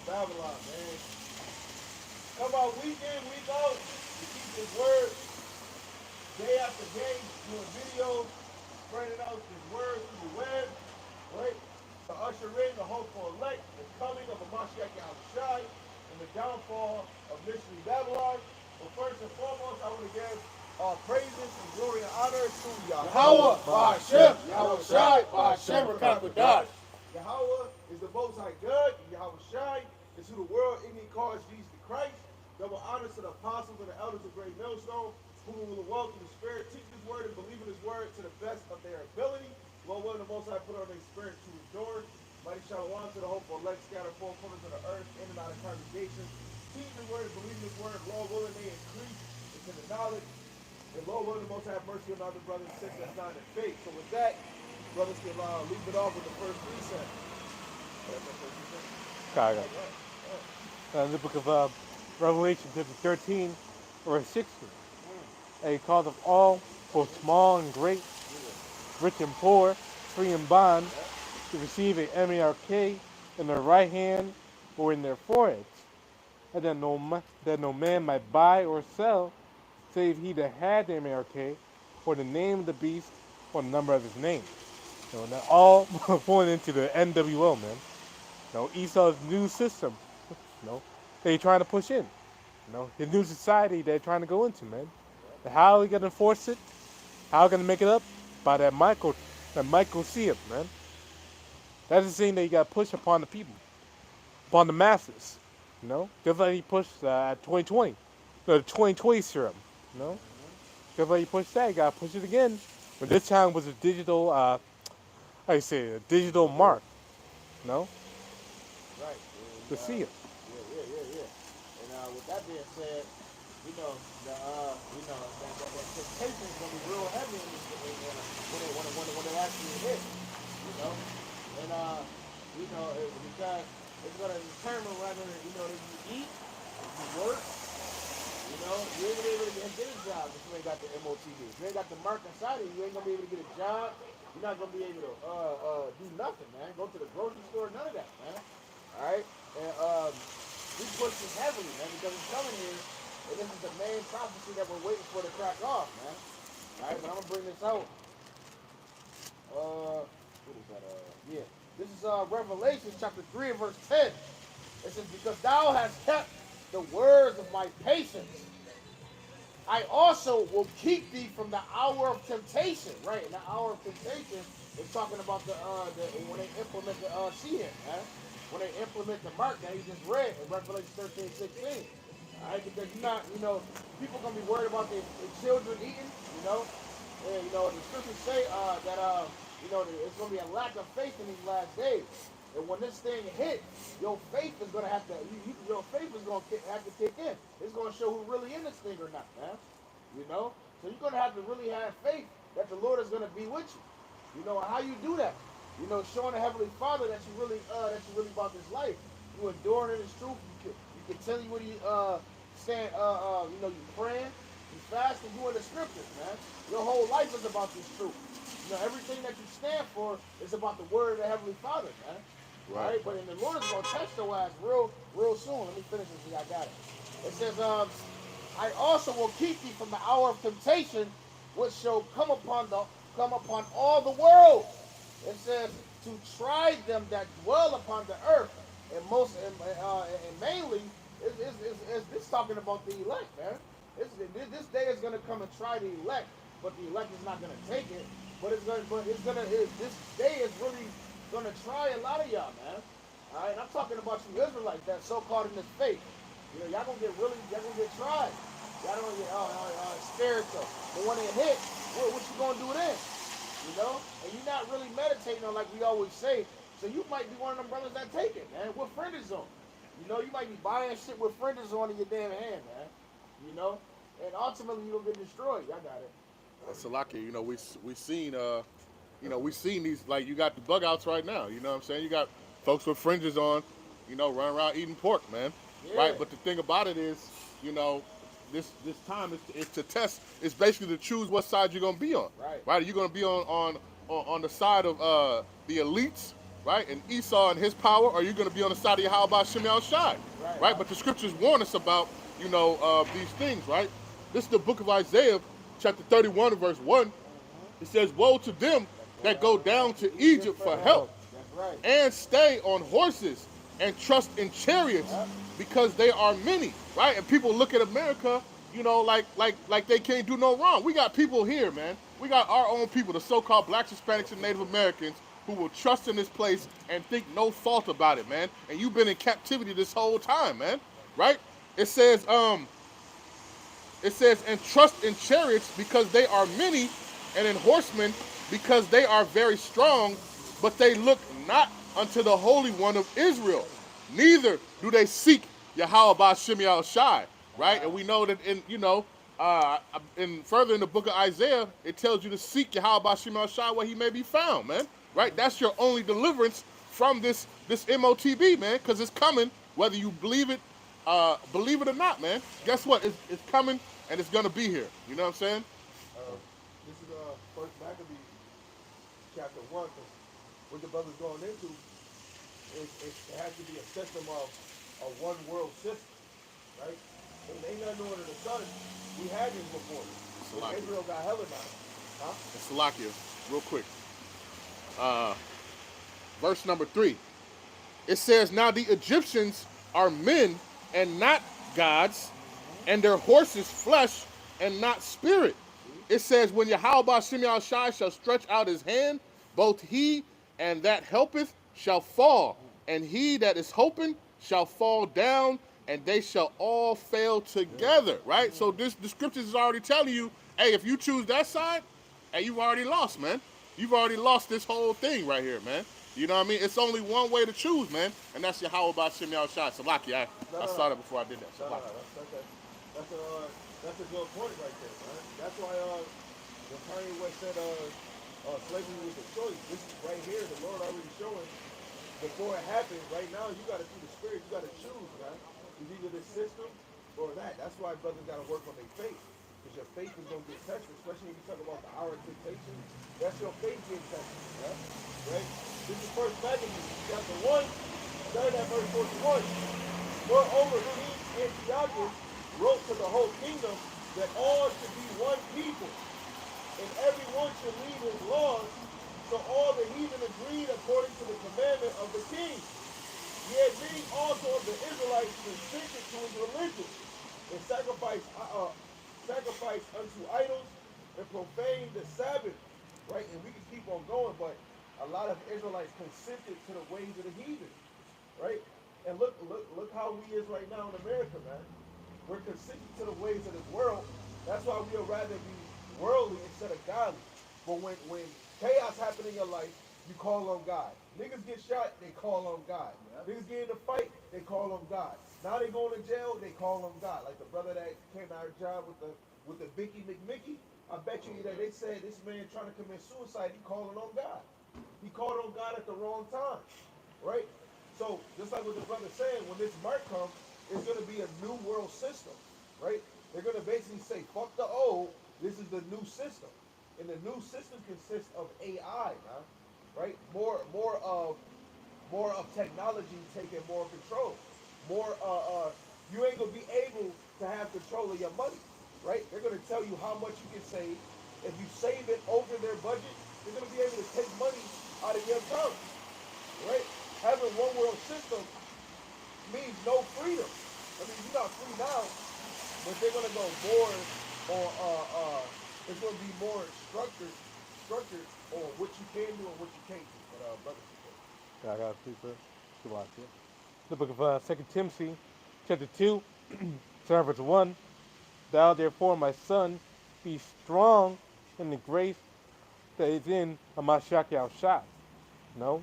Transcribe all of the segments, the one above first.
Babylon, man. Come out week in, week out. We keep His word day after day, doing videos, spreading out His word through the web, right? To usher in the hopeful elect, the coming of a Mashiach Yahushai, and the downfall of mystery Babylon. But first and foremost, I want to give praises and glory and honor to Yahweh, Ba'ashem, Yahushai, Ba'ashem, Rakatakodash. Yahweh is the Most High God, and Yahushai is who the world in calls Jesus Christ. Double honors to the apostles and the elders of Great Millstone, who will walk in the Spirit, teach His word, and believe in His word to the best of their ability. Lord willing, the Most High put on their spirit to endure. Mighty Shalom to the hopeful elect scattered four corners of the earth, in and out of congregations. Teach His word and believe in His word. Lord willing, they increase into the knowledge. And Lord willing, the Most High have mercy on other brothers and sisters that's not in faith. So with that, brothers can leave it off with the first precept. Okay. In the book of Revelation, chapter 13, verse 16. And He called of all, both small and great, rich and poor, free and bond, to receive a mark in their right hand or in their foreheads, and that no man might buy or sell, save he that had the mark, or the name of the beast, or the number of his name. You know, and that all pointing into the NWO, man. You know, Esau's new system, you know, they trying to push in. You know, his new society they're trying to go into, man. And how are we gonna enforce it? How are we gonna make it up? By that Mycosium, man. That's the thing that you gotta push upon the people, upon the masses. You know, just like he pushed at 2020, the 2020 serum. You know, just like he pushed that, you gotta push it again. But this time was a digital, how you say, a digital mark. You know, Right. to And, see it. yeah. And with that being said, you know, that temptation is gonna be real heavy when it actually hits, you know, and because it's gonna determine whether you eat, if you work, you ain't gonna be able to get a job if you ain't got the MOTD. If you ain't got the mark inside of you, you ain't gonna be able to get a job. You're not gonna be able to do nothing, man. Go to the grocery store, none of that, man. All right, and we push this heavily, man, because it's coming here, and this is the main prophecy that we're waiting for to crack off, man. All right, but I'm gonna bring this out. What is that? Yeah, this is Revelation chapter 3 and verse 10. It says, "Because thou hast kept the words of my patience, I also will keep thee from the hour of temptation." Right, and the hour of temptation is talking about the when they implement the Sheehan, man. When they implement the mark that he just read in Revelation 13:16. All right, because people gonna be worried about their children eating, and the scriptures say it's gonna be a lack of faith in these last days. And when this thing hit, your faith is gonna have to your faith is gonna have to kick in. It's gonna show who really in this thing or not, man. So you're gonna have to really have faith that the Lord is gonna be with you. How you do that? Showing the Heavenly Father that you really about this life. You enduring in His truth. You continually stand. You praying, you fasting, you in the scriptures, man. Your whole life is about this truth. Everything that you stand for is about the word of the Heavenly Father, man. Right? But the Lord is gonna test your ass real soon. Let me finish this. I got it. It says, "I also will keep thee from the hour of temptation, which shall come upon all the world." It says to try them that dwell upon the earth, and mainly it's talking about the elect, man. This day is gonna come and try the elect, but the elect is not gonna take it. This day is really gonna try a lot of y'all, man. All right, and I'm talking about you Israelites that so-called in this faith. Y'all gonna get tried. Y'all don't get spiritual. But when it hit, what you gonna do then? And you're not really meditating on like we always say. So you might be one of them brothers that take it, man. With friends on. You might be buying shit with friends on in your damn hand, man. And ultimately you'll get destroyed. Y'all got it. Salaki, we seen these, like, you got the bug outs right now, you know what I'm saying? You got folks with fringes on, running around eating pork, man. Yeah. Right? But the thing about it is, this time is to test, it's basically to choose what side you're gonna be on. Right. Right? Are you gonna be on the side of the elites right? And Esau and his power, or are you going to be on the side of Yahweh Shem Shai, right? But the scriptures warn us about, these things, right? This is the book of Isaiah, chapter 31, verse 1. It says, woe to them that go down to Egypt for help That's right. and stay on horses and trust in chariots because they are many, right? And people look at America, like they can't do no wrong. We got people here, man. We got our own people, the so-called blacks, Hispanics, and Native Americans, who will trust in this place and think no fault about it, man. And you've been in captivity this whole time, man, right? It says, and trust in chariots because they are many, and in horsemen because they are very strong, but they look not unto the Holy One of Israel. Neither do they seek Yahweh Shem Shai, right? And we know that further in the book of Isaiah, it tells you to seek Yahweh Shem Shai where he may be found, man. Right? That's your only deliverance from this MOTB, man, because it's coming, whether you believe it or not, man. Guess what? It's coming and it's gonna be here. You know what I'm saying? This is First Maccabees, chapter 1, because what the brother's going into is it has to be a system of a one world system, right? Ain't nothing new under the sun. We had this before. Israel got Hellenized. Huh? Salakia, real quick. Verse number 3. It says, now the Egyptians are men and not gods, and their horses flesh and not spirit. It says, when Yahweh Shem Shai shall stretch out his hand, both he and that helpeth shall fall, and he that is hoping shall fall down, and they shall all fail together, right? So the scriptures is already telling you, hey, if you choose that side, hey, you've already lost, man. You've already lost this whole thing right here, man. You know what I mean? It's only one way to choose, man, and that's Yahweh Shem Shai. Salaki, I saw that before I did that. That's a good point right there, man. That's why the Kanye West said slavery was a choice. This is right here, the Lord already showing before it happened. Right now, you got to through the Spirit, you got to choose, man. It's either this system or that. That's why brothers got to work on their faith, because your faith is going to get tested, especially when you talk about the hour of temptation. That's your faith getting tested, right? This is First Maccabees, chapter 1, starting at verse 41. Moreover, King Antiochus wrote to the whole kingdom that all should be one people, and every one should leave his laws. So all the heathen agreed according to the commandment of the king. Yet many also of the Israelites consented to his religion, and sacrificed unto idols, and profaned the Sabbath. Right? And we can keep on going, but a lot of Israelites consented to the ways of the heathen. Right? And look how we is right now in America, man. We're consenting to the ways of this world. That's why we'll rather be worldly instead of godly. But when chaos happens in your life, you call on God. Niggas get shot, they call on God. Niggas get in a fight, they call on God. Now they going to jail, they call on God. Like the brother that came to our job with the Vicky McMickey. I bet you that they said this man trying to commit suicide, he calling on God. He called on God at the wrong time. Right? So just like what the brother saying, when this mark comes, it's going to be a new world system, right? They're going to basically say, fuck the old, this is the new system. And the new system consists of AI, man, right? More of technology taking more control. You ain't going to be able to have control of your money, right? They're going to tell you how much you can save. If you save it over their budget, they're going to be able to take money out of your account, right? Having one world system means no freedom. I mean, you're not free now, but they're gonna go more on it's gonna be more structured on what you can do and what you can't do. But brother, I got a piece of the book of 2 Timothy, chapter 2, verse 1. Thou therefore, my son, be strong in the grace that is in Mashiach Yahushua. No.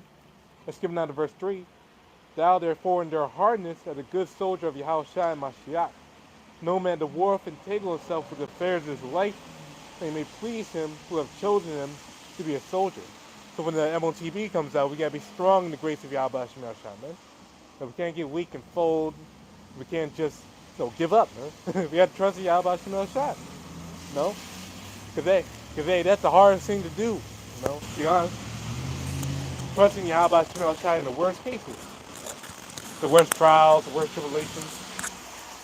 Let's skip down to verse 3. Thou therefore endure hardness as a good soldier of Yahushua and Mashiach. No man to war entangle himself with the affairs of his life, that he may please him who have chosen him to be a soldier. So when the MOTB comes out, we gotta be strong in the grace of Yahweh Hashem Yahushua, man. And we can't get weak and fold. We can't just give up, man. We have to trust in Yahweh Hashem Yahushua. No? Because hey, that's the hardest thing to do. Be honest. trusting Yahweh Shai in the worst cases, the worst trials, the worst tribulations.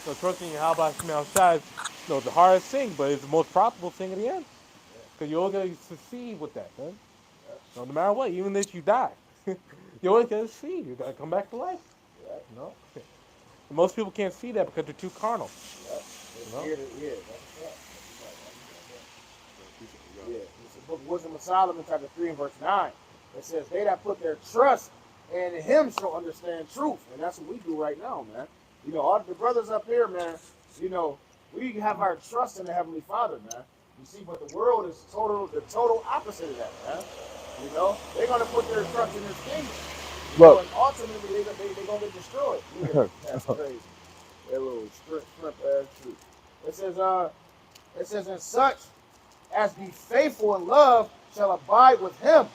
So trusting Yahweh Shai is the hardest thing, but it's the most profitable thing in the end. Because you always going to succeed with that, man. No matter what, even if you die, you always going to succeed. You got to come back to life. You know? Most people can't see that because they're too carnal. Yeah, it's the book of Wisdom of Solomon, chapter 3 and verse 9. It says, they that put their trust in him shall understand truth. And that's what we do right now, man. You know, all the brothers up here, man, you know, we have our trust in the Heavenly Father, man. You see, but the world is the total opposite of that, man. You know, they're going to put their trust in this kingdom. Look. And ultimately, they're going to get destroyed. Yeah, that's crazy. That little shrimp ass truth. It says, and such as be faithful in love shall abide with him.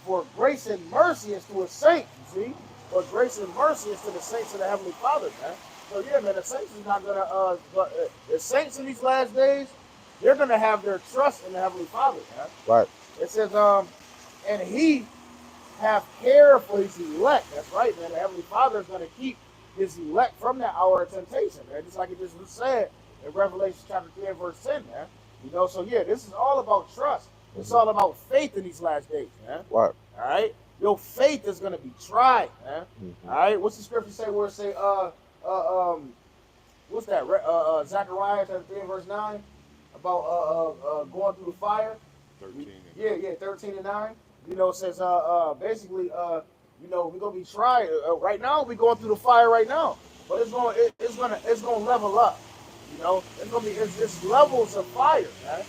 For grace and mercy is to a saint, you see? For grace and mercy is to the saints of the Heavenly Father, man. So yeah, man, the saints is not gonna the saints in these last days, they're gonna have their trust in the Heavenly Father, man. Right. It says, and he have care for his elect. That's right, man. The Heavenly Father is gonna keep his elect from that hour of temptation, man. Just like it just was said in Revelation chapter 3 and verse 10, man. You know, so yeah, this is all about trust. It's all about faith in these last days, man. Right. All right? Your faith is going to be tried, man. All right? What's the scripture say where it say, what's that? Zechariah chapter 3 and verse 9 about going through the fire? 13. Yeah, 13 and 9. You know, it says, basically, you know, we're going to be tried. Right now, we're going through the fire right now. But it's going to level up. You know, it's levels of fire, man.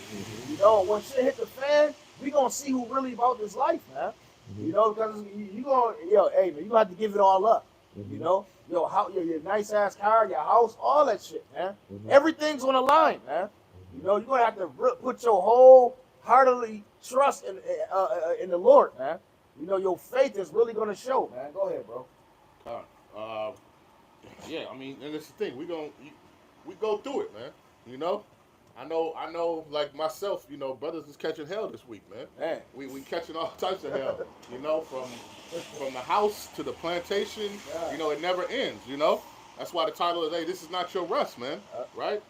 You know, when shit hit the fan, we gonna see who really about this life, man. You know, because you gonna, hey man, you gonna have to give it all up. You know, your nice ass car, your house, all that shit, man. Everything's on the line, man. You know, you're gonna have to put your whole heartily trust in the Lord, man. You know, your faith is really gonna show, man. Go ahead, bro. Yeah, I mean, and it's the thing, we go through it, man. You know, I know, like myself, you know, brothers is catching hell this week, man. We catching all types of hell, you know, from the house to the plantation. You know, it never ends. You know, that's why the title is, hey, this is not your rest, man. Right?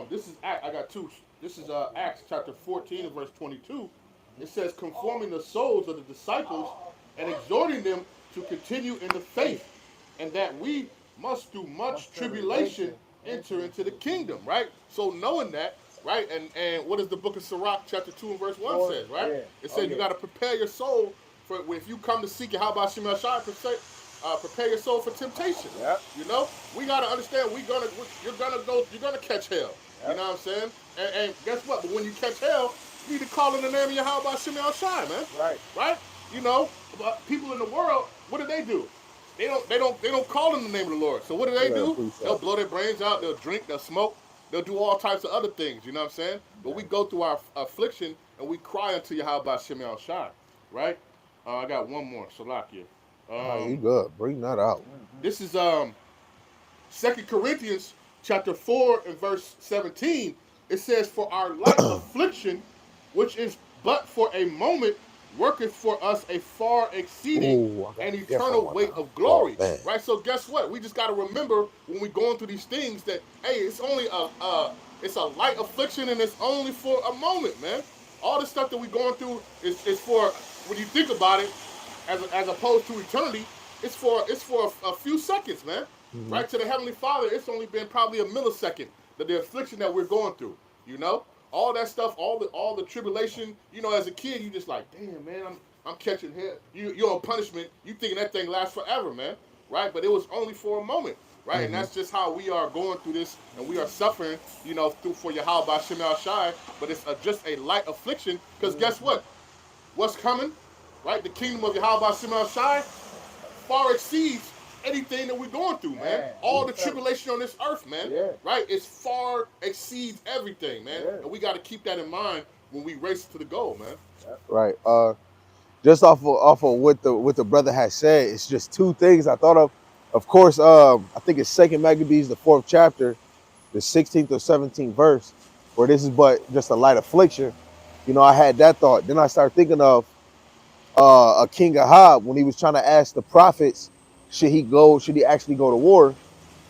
This is I got two. This is Acts chapter 14 and verse 22. It says, conforming the souls of the disciples and exhorting them to continue in the faith, and that we must through much tribulation enter into the kingdom, right? So knowing that, right, and what does the book of Sirach chapter 2 and verse 1 says, right? It says you got to prepare your soul for, if you come to seek it, how about Shemel Shai, prepare your soul for temptation. You know, we got to understand you're gonna catch hell. You know what I'm saying? And guess what? But when you catch hell, you need to call in the name of your how about Shemel Shai, man. Right? You know, but people in the world, what do? They don't call in the name of the Lord. So what do? They'll blow their brains out. They'll drink. They'll smoke. They'll do all types of other things. You know what I'm saying? But we go through our affliction and we cry unto Yahweh Shemel Shai, right? I got one more. Salakia. You good? Bring that out. This is 2 Corinthians chapter 4 and verse 17. It says, "For our light affliction, which is but for a moment, worketh for us a far exceeding and eternal weight of glory." Right? So guess what? We just got to remember when we're going through these things that, hey, it's only it's a light affliction and it's only for a moment, man. All the stuff that we're going through is for, when you think about it, as opposed to eternity, it's for a few seconds, man. Right? To the Heavenly Father, it's only been probably a millisecond, the affliction that we're going through, you know? All that stuff, all the tribulation, you know, as a kid, you just like, damn, man, I'm catching hell. You're on punishment. You thinking that thing lasts forever, man, right? But it was only for a moment, right? And that's just how we are going through this, and we are suffering, you know, for Yahweh Shemel Shai. But it's just a light affliction, because guess what? What's coming, right? The kingdom of Yahweh Shemel Shai far exceeds anything that we're going through, man. All the tribulation on this earth, man. Right? It far exceeds everything, man. And we got to keep that in mind when we race to the goal, man. Right. Just off of what the brother has said, it's just two things I thought of. Of course, I think it's 2 Maccabees, the 4th chapter, the 16th or 17th verse, where this is but just a light affliction. You know, I had that thought. Then I started thinking of King Ahab when he was trying to ask the prophets, should he actually go to war?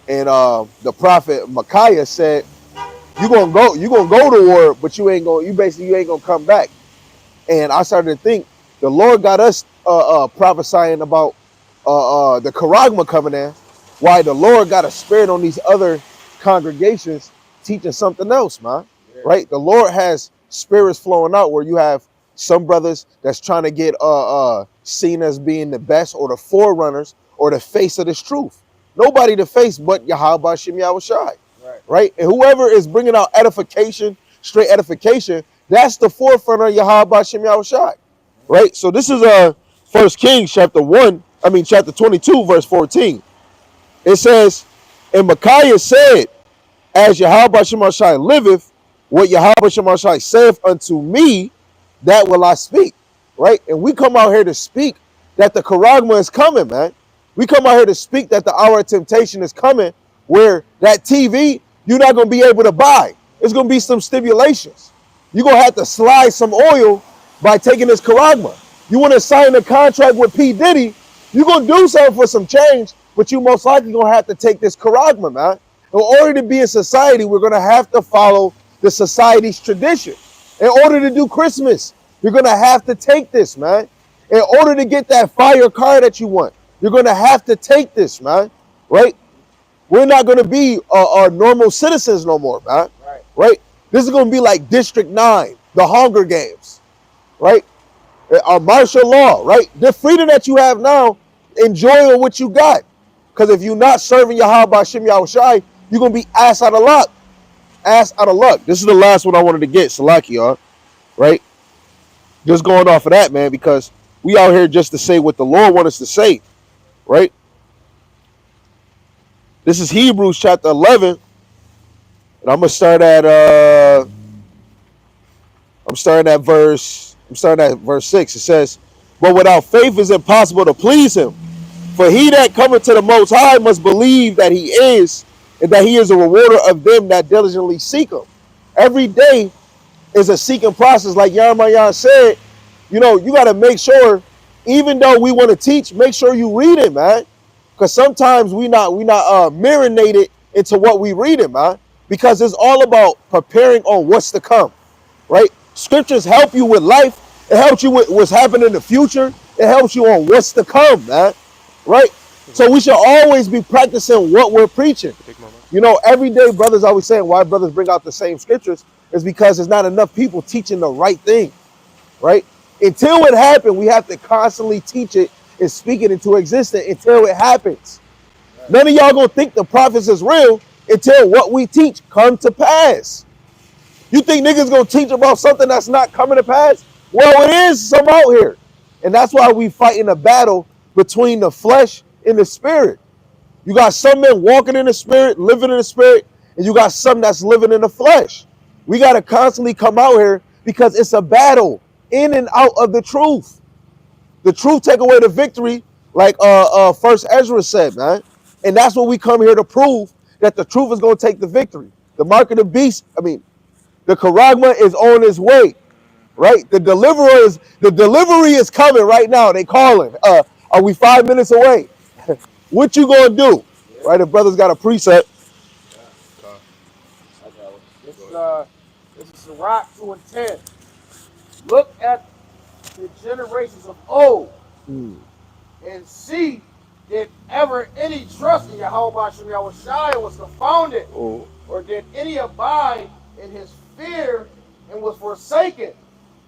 And the prophet Micaiah said, you gonna go to war, but you ain't gonna come back. And I started to think the Lord got us prophesying about the charagma coming in, why the Lord got a spirit on these other congregations teaching something else, man. Yeah. Right? The Lord has spirits flowing out where you have some brothers that's trying to get seen as being the best or the forerunners or the face of this truth. Nobody to face but Yahweh Shem Yahushai. Right. Right? And whoever is bringing out edification, straight edification, that's the forefront of Yahweh Shem Yahushai. Right? So this is First Kings chapter 22, verse 14. It says, and Micaiah said, as Yahweh Shemashai liveth, what Yahweh Shemashai saith unto me, that will I speak. Right? And we come out here to speak that the charagma is coming, man. We come out here to speak that the hour of temptation is coming, where that TV, you're not going to be able to buy. It's going to be some stipulations. You're going to have to slide some oil by taking this charagma. You want to sign a contract with P. Diddy, you're going to do something for some change, but you most likely going to have to take this charagma, man. In order to be in society, we're going to have to follow the society's tradition. In order to do Christmas, you're going to have to take this, man. In order to get that fire car that you want, you're going to have to take this, man. Right? We're not going to be normal citizens no more, man. Right. Right? This is going to be like District 9, the Hunger Games. Right? Martial law, right? The freedom that you have now, enjoy what you got. Because if you're not serving Yahweh Shem Yahushai, you're going to be ass out of luck. Ass out of luck. This is the last one I wanted to get, Salaki, right? Just going off of that, man, because we out here just to say what the Lord wants us to say, right? This is Hebrews chapter 11, and I'm gonna start at verse 6. It says, "But without faith is impossible to please him. For he that cometh to the Most High must believe that he is, and that he is a rewarder of them that diligently seek him." Every day is a seeking process. Like Yarmayan said, you got to make sure, even though we want to teach, make sure you read it, man. Because sometimes we not marinated into what we read it, man. Because it's all about preparing on what's to come, right? Scriptures help you with life. It helps you with what's happening in the future. It helps you on what's to come, man. Right? So we should always be practicing what we're preaching. Every day brothers always saying why brothers bring out the same scriptures is because there's not enough people teaching the right thing, right? Until it happens, we have to constantly teach it and speak it into existence until it happens. None of y'all gonna think the prophets is real until what we teach come to pass. You think niggas gonna teach about something that's not coming to pass? Well, it is some out here. And that's why we fighting a battle between the flesh and the spirit. You got some men walking in the spirit, living in the spirit, and you got some that's living in the flesh. We got to constantly come out here because it's a battle in and out of the truth. The truth take away the victory, like First Ezra said, man. And that's what we come here to prove, that the truth is going to take the victory. The mark of the beast, the charagma is on its way, right? The delivery is coming right now. They calling. Are we 5 minutes away? What you gonna do? Yeah. Right? The brother's got a preset. This is Sirach 2 and 10. Look at the generations of old and see, did ever any trust in Yahweh Shem Yahushai was confounded, or did any abide in his fear and was forsaken?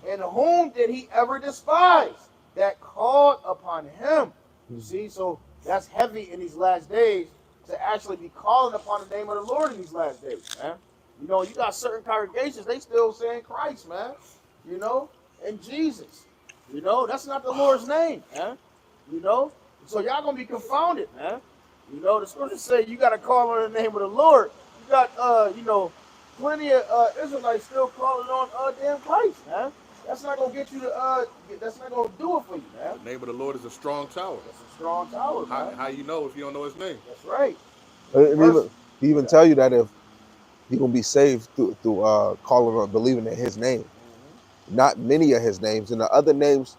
And whom did he ever despise that called upon him? You see, so that's heavy in these last days, to actually be calling upon the name of the Lord in these last days, man. You got certain congregations, they still saying Christ, man. And Jesus. That's not the Lord's name, man. So y'all gonna be confounded, man. The scriptures say you gotta call on the name of the Lord. You got plenty of Israelites still calling on damn Christ, man. That's not gonna get you to that's not gonna do it for you, man. The name of the Lord is a strong tower. That's a strong tower, man. How you know if you don't know his name? That's right. He even tell you that if you're gonna be saved through calling on, believing in his name, not many of his names, and the other names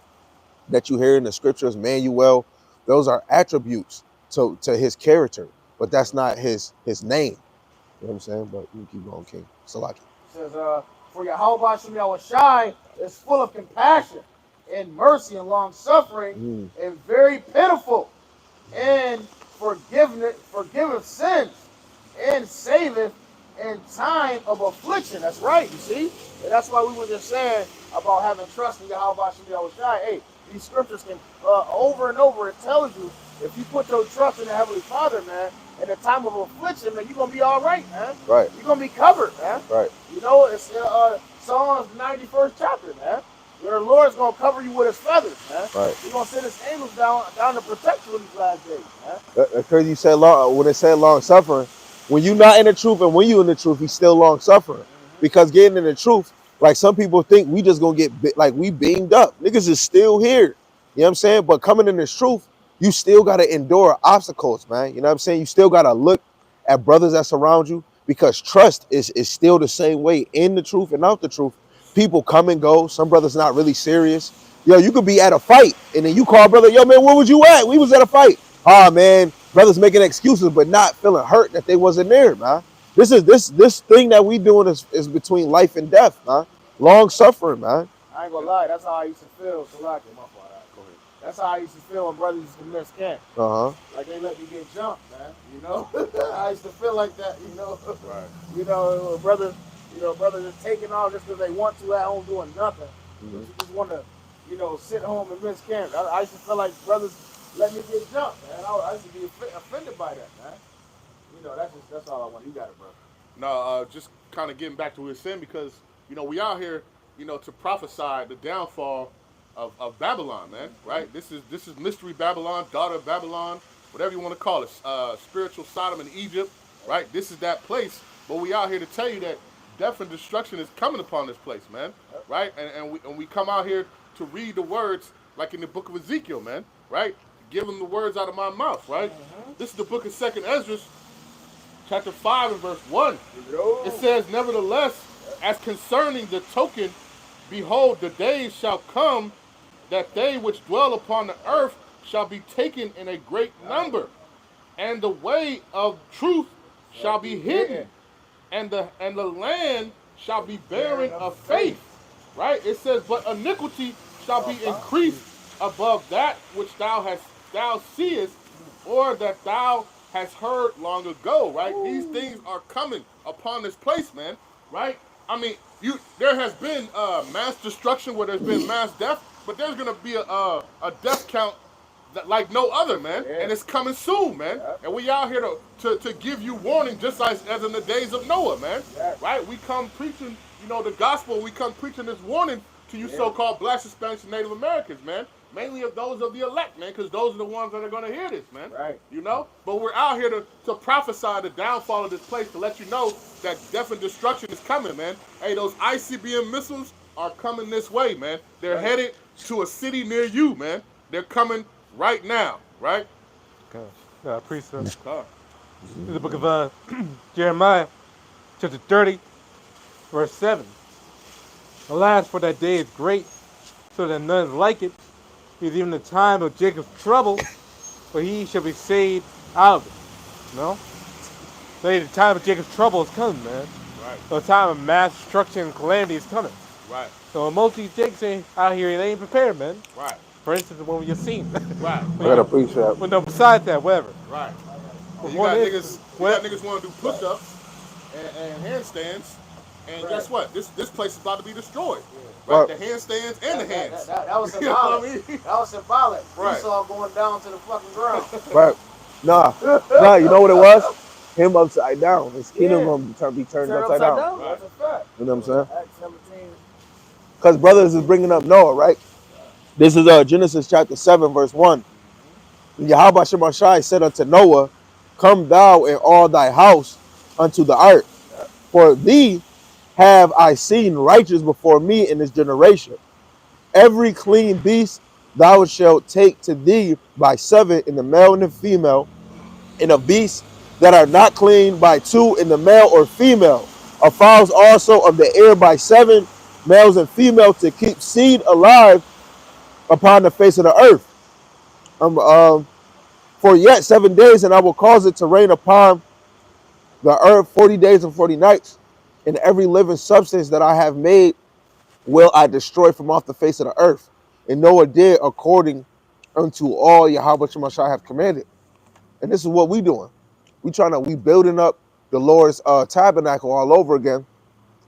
that you hear in the scriptures, Manuel, those are attributes to his character, but that's not his name. You know what I'm saying? But you keep going, King. Salaki. Says, for Yahweh Shem Yahushai is full of compassion and mercy and long suffering and very pitiful and forgiveth sins and saveth in time of affliction. That's right, you see? And that's why we were just saying about having trust in Yahweh Shem Yahushai. Hey, these scriptures can, over and over, it tells you, if you put your trust in the Heavenly Father, man, in the time of affliction, man, you're going to be all right, man. Right. You're going to be covered, man. Right. You know, it's Psalms 91st chapter, man. Where the Lord's going to cover you with his feathers, man. Right. He's going to send his angels down to protect you in these last days, man. That's crazy. You said long, when it said long suffering, when you're not in the truth and when you in the truth, he's still long suffering. Because getting in the truth, like some people think we just gonna get like we beamed up. Niggas is still here. You know what I'm saying? But coming in this truth, you still gotta endure obstacles, man. You know what I'm saying? You still gotta look at brothers that surround you because trust is still the same way in the truth and out the truth. People come and go. Some brothers not really serious. Yo, you could be at a fight and then you call brother, yo man, where was you at? We was at a fight. Ah man, brothers making excuses but not feeling hurt that they wasn't there, man. This thing that we doing is between life and death, man. Long suffering, man. I ain't gonna lie, that's how I used to feel. So like, my fault. Go ahead. That's how I used to feel when brothers used to miss camp. Like they let me get jumped, man. You know, I used to feel like that. You know, Right. You know, brothers just taking off just because they want to at home doing nothing. But you just want to, sit home and miss camp. I used to feel like brothers let me get jumped, man. I used to be offended by that, man. That's all I want. You got it, bro. No, just kind of getting back to what we were saying because, we out here, to prophesy the downfall of Babylon, man, right? This is Mystery Babylon, daughter of Babylon, whatever you want to call it, spiritual Sodom and Egypt, right? This is that place, but we out here to tell you that death and destruction is coming upon this place, man, right? And we come out here to read the words like in the book of Ezekiel, man, right? Give them the words out of my mouth, right? This is the book of 2nd Ezra, chapter 5 and verse 1. It says, nevertheless, as concerning the token, behold, the days shall come that they which dwell upon the earth shall be taken in a great number, and the way of truth shall be hidden, and the land shall be barren of faith. Right? It says, but iniquity shall be increased above that which thou seest, or that thou has heard long ago, right? These things are coming upon this place, man, right? I mean, there has been mass destruction where there's been mass death, but there's gonna be a death count that, like no other, man, and it's coming soon, man. And we out here to give you warning, just as in the days of Noah, man, right? We come preaching, the gospel. We come preaching this warning to you so-called Black, Hispanics, and Native Americans, man. Mainly of those of the elect, man, because those are the ones that are going to hear this, man. Right. But we're out here to prophesy the downfall of this place, to let you know that death and destruction is coming, man. Hey, those ICBM missiles are coming this way, man. They're headed to a city near you, man. They're coming right now, right? Precept. This is the book of Jeremiah, chapter 30, verse 7. Alas, for that day is great, so that none is like it. It is even the time of Jacob's trouble, but he shall be saved out of it. So the time of Jacob's trouble is coming, man. Right. So the time of mass destruction and calamity is coming. Right. So most of these things out here, they ain't prepared, man. Right. For instance, the one we just seen. Right. I got a precept. But no, besides that, whatever. Right. But You got niggas want to do push-ups and handstands, and guess what? This place is about to be destroyed. Right? The handstands and the hands. That was symbolic. You know what I mean? That was symbolic. Right. Esau going down to the fucking ground. Right. Nah, you know what it was? Him upside down. His kingdom gonna be turned upside down. That's a fact. You know what I'm saying? Acts 17. Because brothers is bringing up Noah, right? This is Genesis chapter 7, verse 1. Yahweh Shemashai said unto Noah, come thou and all thy house unto the ark. For thee have I seen righteous before me in this generation. Every clean beast thou shalt take to thee by 7 in the male and the female, and of beasts that are not clean by 2 in the male or female. Of fowls also of the air by 7, males and female, to keep seed alive upon the face of the earth. For yet 7 days, and I will cause it to rain upon the earth 40 days and 40 nights, and every living substance that I have made will I destroy from off the face of the earth. And Noah did according unto all Yahweh Shemashah have commanded. And this is what we doing. We building up the Lord's tabernacle all over again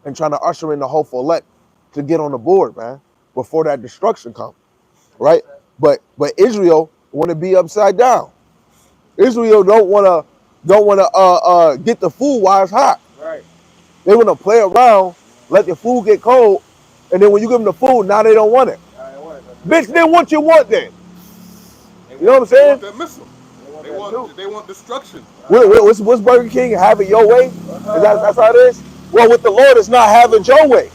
and trying to usher in the hopeful elect to get on the board, man, before that destruction comes, right? But Israel want to be upside down. Israel don't want to get the food while it's hot. Right. They want to play around, let the food get cold, and then when you give them the food, now they don't want it. Bitch, then what you want then? You know what I'm They saying? want that missile. They want destruction. What's Burger King? Have it your way? That's how it is? Well, with the Lord, it's not have it your way,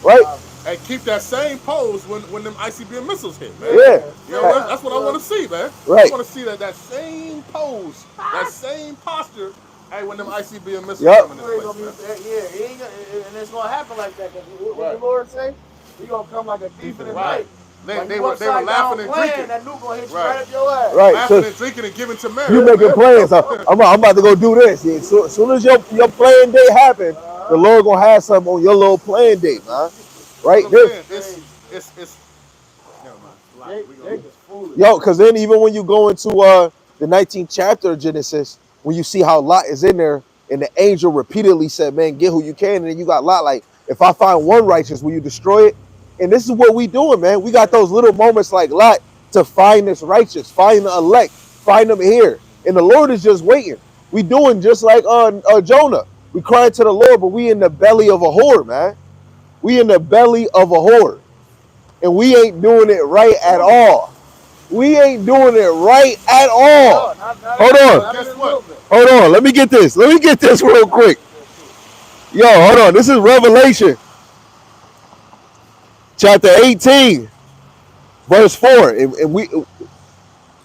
right? And keep that same pose when them ICBM missiles hit, man. Yeah. You know, that's what I want to see, man. Right. I want to see that same pose, that same posture, hey, when them ICBM missiles Yup. come in this place, man. And it's gonna happen like that. Cause what the Lord say? He gonna come like a thief in the night. They were laughing and drinking. That nuke gonna hit you right up your ass. Right. Laughing So and drinking and giving to Mary. you making plans. I'm about to go do this. As soon as your playing day happen, the Lord gonna have something on your little playing day, man. Right? It's Yo, because then even when you go into the 19th chapter of Genesis, when you see how Lot is in there, and the angel repeatedly said, man, get who you can, and then you got Lot like, if I find one righteous, will you destroy it? And this is what we doing, man. We got those little moments like Lot to find this righteous, find the elect, find them here. And the Lord is just waiting. We doing just like Jonah. We crying to the Lord, but we in the belly of a whore, man. We in the belly of a whore. And we ain't doing it right at all. We ain't doing it right at all. Hold on. Guess what? Hold on. Let me get this real quick. Yo, hold on. This is Revelation. Chapter 18, verse 4.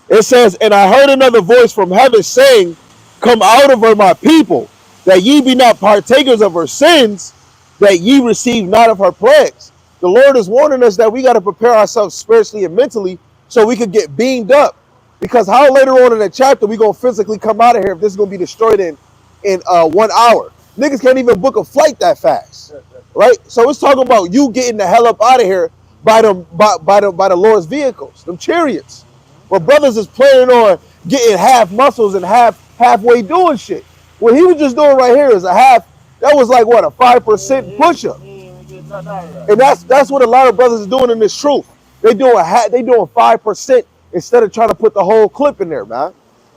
It says, and I heard another voice from heaven saying, come out of her, my people, that ye be not partakers of her sins, that ye receive not of her plagues. The Lord is warning us that we got to prepare ourselves spiritually and mentally so we could get beamed up. Because how later on in the chapter we going to physically come out of here if this is going to be destroyed in 1 hour? Niggas can't even book a flight that fast, right? So it's talking about you getting the hell up out of here by the Lord's vehicles, them chariots. But brothers is planning on getting half muscles and halfway doing shit. What he was just doing right here is a half. That was like what, a 5% push-up. And that's what a lot of brothers are doing in this truth. They doing 5% instead of trying to put the whole clip in there, man.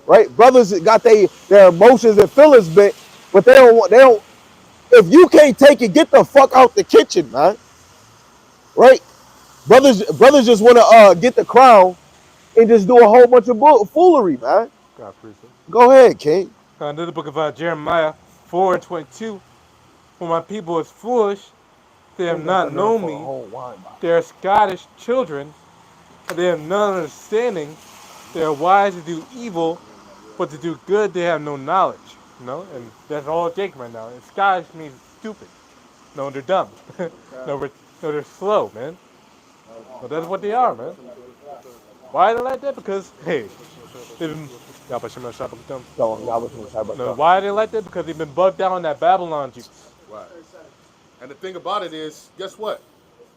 Right? Brothers got their emotions and feelings bent, but they don't. If you can't take it, get the fuck out the kitchen, man. Right? Brothers just want to get the crown and just do a whole bunch of foolery, man. God, appreciate. Go ahead, King. Under the book of Jeremiah 4:22, for my people is foolish, they have not known me. They are Scottish children, and they have none understanding. They are wise to do evil, but to do good they have no knowledge. You know, and that's all Jacob right now. And Scottish means stupid. No, they're dumb. No, they're slow, man. But that's what they are, man. Why are they like that? Because, hey, they've been... No, why are they like that? Because they've been bugged out on that Babylon juice. Right. And the thing about it is, guess what?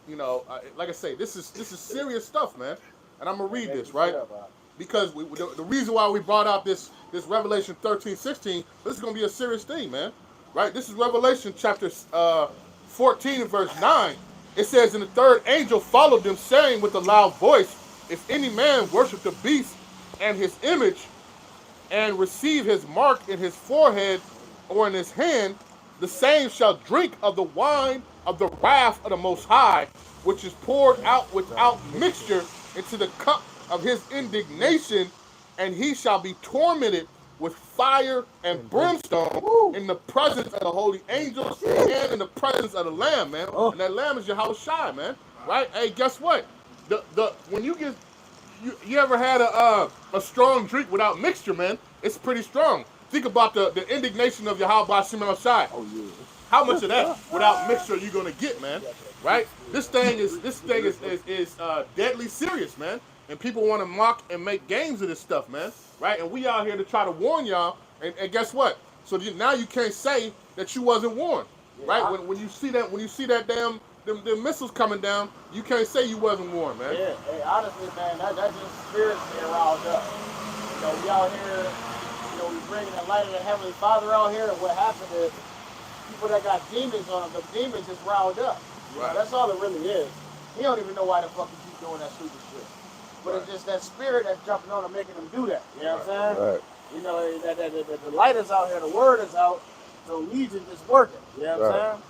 You know, like I say, this is serious stuff, man. And I'm gonna read this, right? Because the reason why we brought out this Revelation 13:16, this is gonna be a serious thing, man. Right? This is Revelation chapter 14 and verse 9. It says, and the third angel followed them, saying with a loud voice, if any man worship the beast and his image, and receive his mark in his forehead or in his hand, the same shall drink of the wine of the wrath of the Most High, which is poured out without mixture into the cup of his indignation, and he shall be tormented with fire and brimstone in the presence of the holy angels and in the presence of the Lamb, man. And that Lamb is Yahweh Shai, man. Right? Hey, guess what? When you get... You ever had a strong drink without mixture, man? It's pretty strong. Think about the indignation of Yahweh Shai. Oh, yeah. How much of that without mixture are you going to get, man? right? This thing is deadly serious, man. And people want to mock and make games of this stuff, man, right? And we out here to try to warn y'all. And guess what? So now you can't say that you wasn't warned, right? When you see that damn them missiles coming down, you can't say you wasn't warned, man. Yeah, hey, honestly, man, that's just spirits being riled up. We out here, we bringing the light of the Heavenly Father out here, and what happened is people that got demons on them, the demons just riled up. Right. That's all it really is. He don't even know why the fuck he keep doing that stupid shit. But it's just that spirit that's jumping on and making him do that. You know what I'm saying? Right. The light is out here, the word is out, so Legion is working. You know what I'm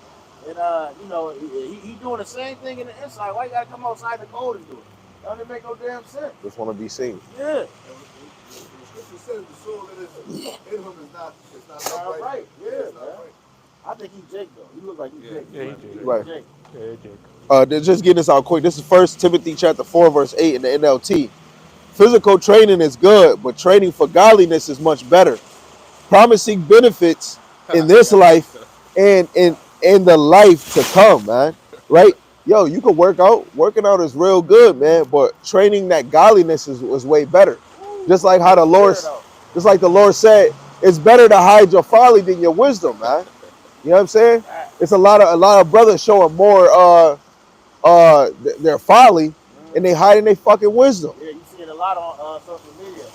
saying? And he doing the same thing in the inside. Why you gotta come outside the cold and do it? That don't make no damn sense. Just want to be seen. Yeah. The scripture says the soul that is in him is not Right. Yeah, it's man. not right. I think he's Jake though. He look like he's Jake. Yeah, he Jake. Right. Jake. Yeah, Jake. Just getting this out quick. This is 1 Timothy chapter 4, verse 8 in the NLT. Physical training is good, but training for godliness is much better, promising benefits in this life and in the life to come, man. Right? Yo, you can work out. Working out is real good, man, but training that godliness was way better. Just like how the Lord said, it's better to hide your folly than your wisdom, man. You know what I'm saying? It's a lot of brothers showing more their folly, and they hiding their fucking wisdom. Yeah, you see it a lot on social media.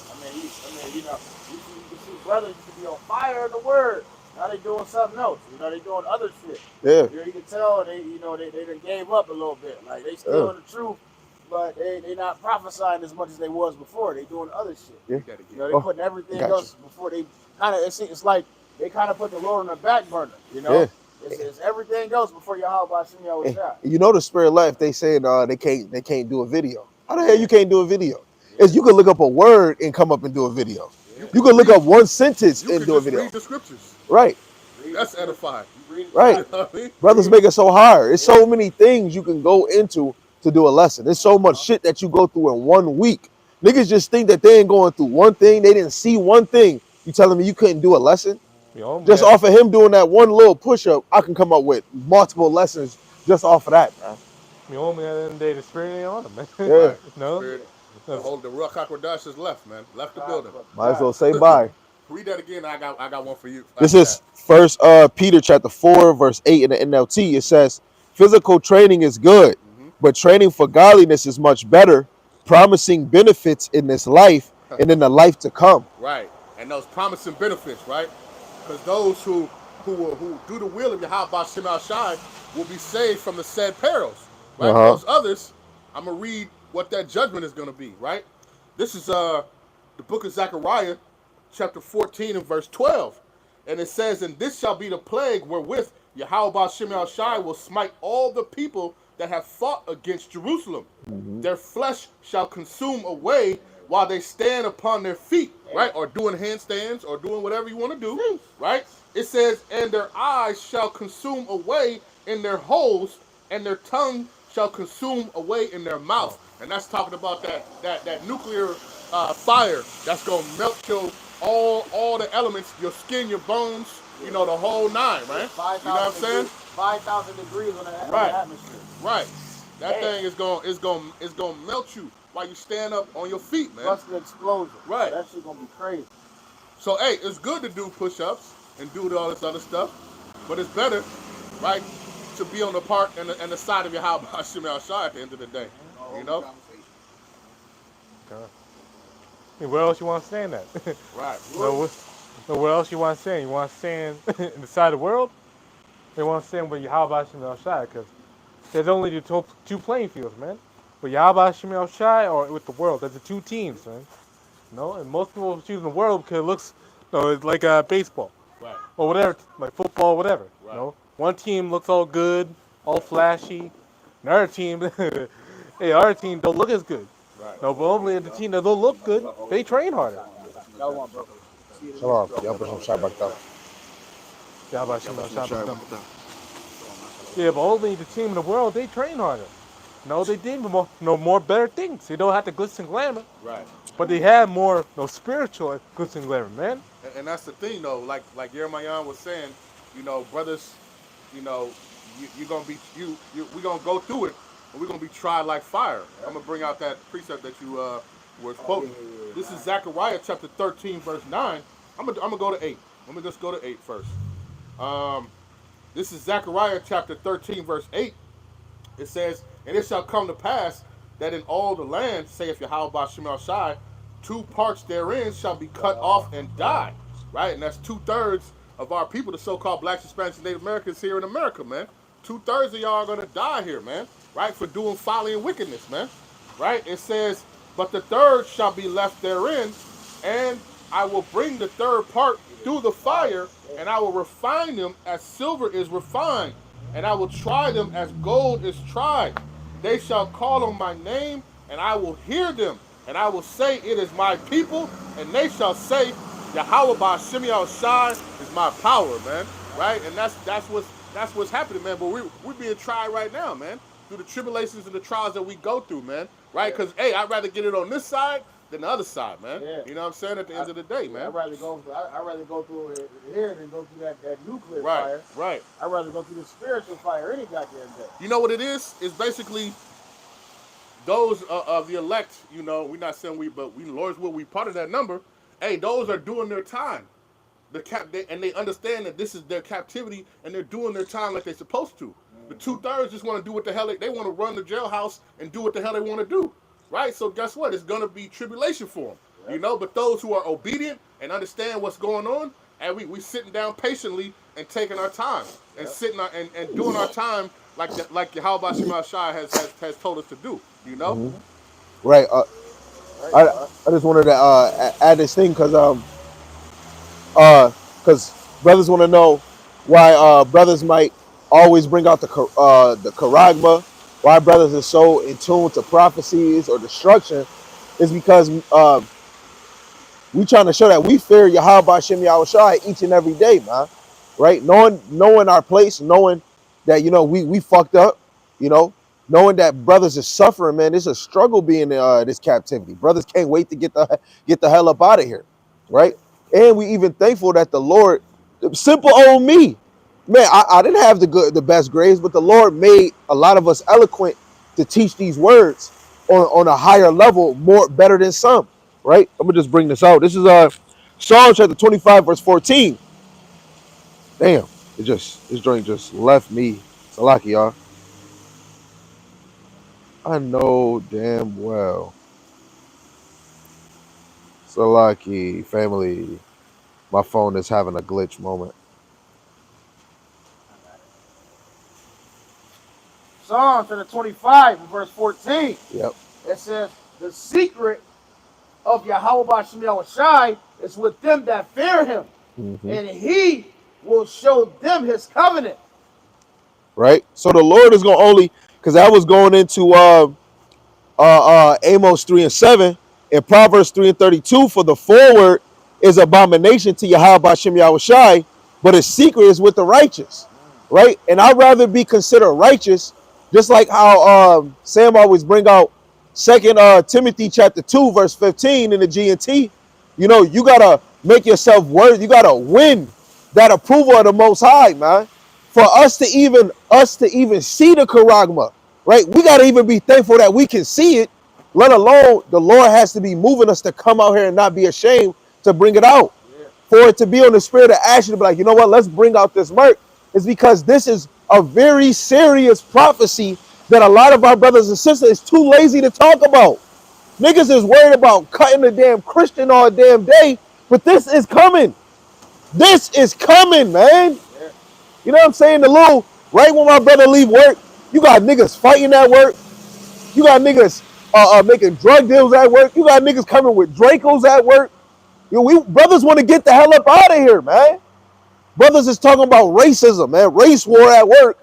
You can see brothers used to be on fire in the word. Now they doing something else. They doing other shit. Yeah. You can tell they done gave up a little bit. Like they still in the truth, but they not prophesying as much as they was before. They doing other shit. Yeah. They putting everything else before they kind of. It's like they kind of put the Lord on the back burner. Yeah. It's everything else before Yahweh Hashem Yahweh Shai. You know the spirit life. They saying they can't do a video. How the hell you can't do a video? Is you can look up a word and come up and do a video. You can look up one sentence and do a video. Read the scriptures. Right. That's edifying. Right. Brothers make it so hard. It's so many things you can go into to do a lesson. There's so much shit that you go through in 1 week. Niggas just think that they ain't going through one thing. They didn't see one thing. You telling me you couldn't do a lesson? Just off of him doing that one little push-up, I can come up with multiple lessons just off of that, man. Only at the end of the day, the spirit ain't on him, man. Yeah. No? Spirit, the Ruach HaKodesh is left, man. Left the building. Might as well say bye. Read that again. I got one for you. This is First Peter chapter 4, verse 8 in the NLT. It says, physical training is good, but training for godliness is much better, promising benefits in this life and in the life to come. Right. And those promising benefits, right? Because those who do the will of Yahweh Shema Shai will be saved from the said perils, right? Those others, I'm going to read what that judgment is going to be, right? This is the book of Zechariah, chapter 14 and verse 12. And it says, and this shall be the plague wherewith Yahweh Shema Shai will smite all the people that have fought against Jerusalem. Their flesh shall consume away while they stand upon their feet, right? Or doing handstands or doing whatever you want to do, right? It says, and their eyes shall consume away in their holes, and their tongue shall consume away in their mouth. And that's talking about that nuclear fire that's going to melt your all the elements, your skin, your bones, the whole nine, right? You know what I'm saying? 5,000 degrees on the atmosphere. Right. That thing is going to melt you while you stand up on your feet, man. Plus the explosion. Right. That shit gonna be crazy. So, hey, it's good to do push-ups and do all this other stuff, but it's better, right, to be on the part and the side of your Yahweh Hashem El Shai at the end of the day, Okay. Where else you want to stand at? Right. Where else you want to stand? You want to stand in the side of the world? They want to stand with Yahweh Hashem El Shai, because there's only the two playing fields, man. With Yahweh Hashem El Shai or with the world. There's the two teams, man. And most people choose the world because it looks, it's like baseball. Right. Or whatever, like football, whatever. Right. One team looks all good, all flashy. Another team, our team don't look as good. Right. But only the team that don't look good, they train harder. Shalom, bro. Shalom. Y'all put some Shabbat down. Yahweh Hashem El Shai. Yeah, but only the team in the world, they train harder. They did more better things. They don't have the glitz and glamour. Right. But they have more spiritual glitz and glamour, man. And that's the thing, though. Like Jeremiah was saying, brothers, you're gonna be we're gonna go through it, and we're gonna be tried like fire. I'm gonna bring out that precept that you was quoting. This is Zechariah chapter 13 verse 9. I'm gonna go to 8. Let me just go to 8 first. Um, this is Zechariah chapter 13 verse 8. It says, "And it shall come to pass that in all the land, saith Yahweh Shemel Shai, 2 parts therein shall be cut off and die." Right? And that's 2/3 of our people, the so-called blacks, Hispanics, and Native Americans here in America, man. 2/3 of y'all are going to die here, man. Right? For doing folly and wickedness, man. Right? It says, "But the third shall be left therein, and I will bring the third part through the fire, and I will refine them as silver is refined, and I will try them as gold is tried. They shall call on my name, and I will hear them, and I will say, it is my people, and they shall say, Yahweh Ba'Shem Shai is my power," man. Right? And that's what's happening, man. But we're being tried right now, man, through the tribulations and the trials that we go through, man. Right? Because hey, I'd rather get it on this side than the other side, man. Yeah. You know what I'm saying? At the end of the day, man. I'd rather go through it here than go through that nuclear Right, fire. right. I'd rather go through the spiritual fire any goddamn day. You know what it is? It's basically those of the elect. You know, we're not saying but we Lord's will, we part of that number. Hey, those are doing their time. And they understand that this is their captivity, and they're doing their time like they're supposed to. The 2/3 just want to do what the hell they want to run the jailhouse and do what the hell they want to do, right? So guess what? It's gonna be tribulation for them, you know. But those who are obedient and understand what's going on, and we sitting down patiently and taking our time and sitting and doing our time like Yahweh Shema Shai has told us to do, you know. Right. I just wanted to add this thing because brothers want to know why brothers might always bring out the charagma, why brothers are so in tune to prophecies or destruction, is because we trying to show that we fear Yahweh Hashem Yahushai each and every day, man. Right? Knowing our place, knowing that, we fucked up, knowing that brothers are suffering, man. It's a struggle being in this captivity. Brothers can't wait to get the hell up out of here. Right? And we even thankful that the Lord, simple old me, man, I didn't have the best grades, but the Lord made a lot of us eloquent to teach these words on a higher level, better than some. Right? I'm gonna just bring this out. This is Psalm chapter 25, verse 14. Damn, this joint just left me. Salaki, y'all. I know damn well. Salaki, family. My phone is having a glitch moment. Psalm chapter 25, verse 14. Yep. It says, "The secret of Yahweh Shemel Shai is with them that fear him, and he will show them his covenant." Right? So the Lord is going to only, because I was going into Amos 3 and 7, and Proverbs 3 and 32, for the forward is abomination to Yahweh Bashem Yahushai, but his secret is with the righteous. Right? And I'd rather be considered righteous, just like how Sam always bring out 2 Timothy chapter 2, verse 15 in the G&T. You got to make yourself worthy. You got to win that approval of the Most High, man. For us to even see the charagma, right? We got to even be thankful that we can see it, let alone the Lord has to be moving us to come out here and not be ashamed to bring it out. Yeah. For it to be on the spirit of action to be like, you know what, let's bring out this murk, is because this is a very serious prophecy that a lot of our brothers and sisters is too lazy to talk about. Niggas is worried about cutting the damn Christian all damn day, but this is coming. This is coming, man. Yeah. You know what I'm saying? Right when my brother leave work, you got niggas fighting at work. You got niggas making drug deals at work. You got niggas coming with Dracos at work. We brothers want to get the hell up out of here, man. Brothers is talking about racism, man, race war at work.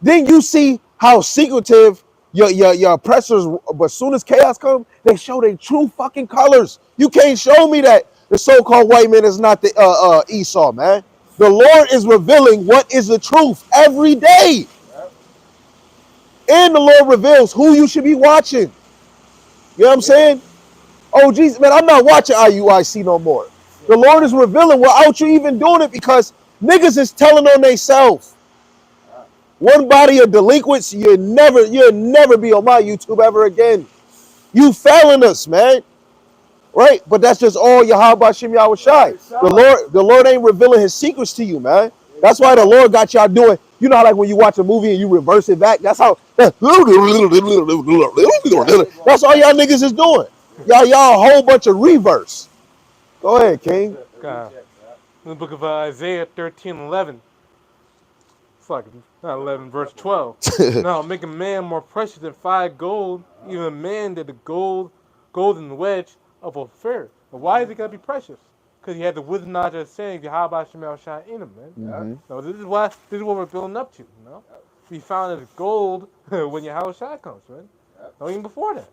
Then you see how secretive your oppressors, but as soon as chaos comes, they show their true fucking colors. You can't show me that the so-called white man is not the Esau, man. The Lord is revealing what is the truth every day. Yep. And the Lord reveals who you should be watching. You know what I'm saying? Oh, Jesus, man, I'm not watching IUIC no more. The Lord is revealing without you even doing it, because niggas is telling on themselves. One body of delinquents, you'll never be on my YouTube ever again. You failing us, man. Right? But that's just all Yahweh Shem Yahweh Shai. The Lord ain't revealing his secrets to you, man. That's why the Lord got y'all doing, you know how like when you watch a movie and you reverse it back? That's how that's all y'all niggas is doing. Y'all a whole bunch of reverse. Go ahead, King. God. In the book of Isaiah 13:11. It's like not 11, verse 12. Now make a man more precious than 5 gold, even a man that the golden wedge of Ophir. But why is it gonna be precious? Because he had the wisdom, knowledge, of saying, how about Shemal Shai in him, man? No, this is what we're building up to. You know, we found as gold when Yahweh Shai comes, man. No, even before that.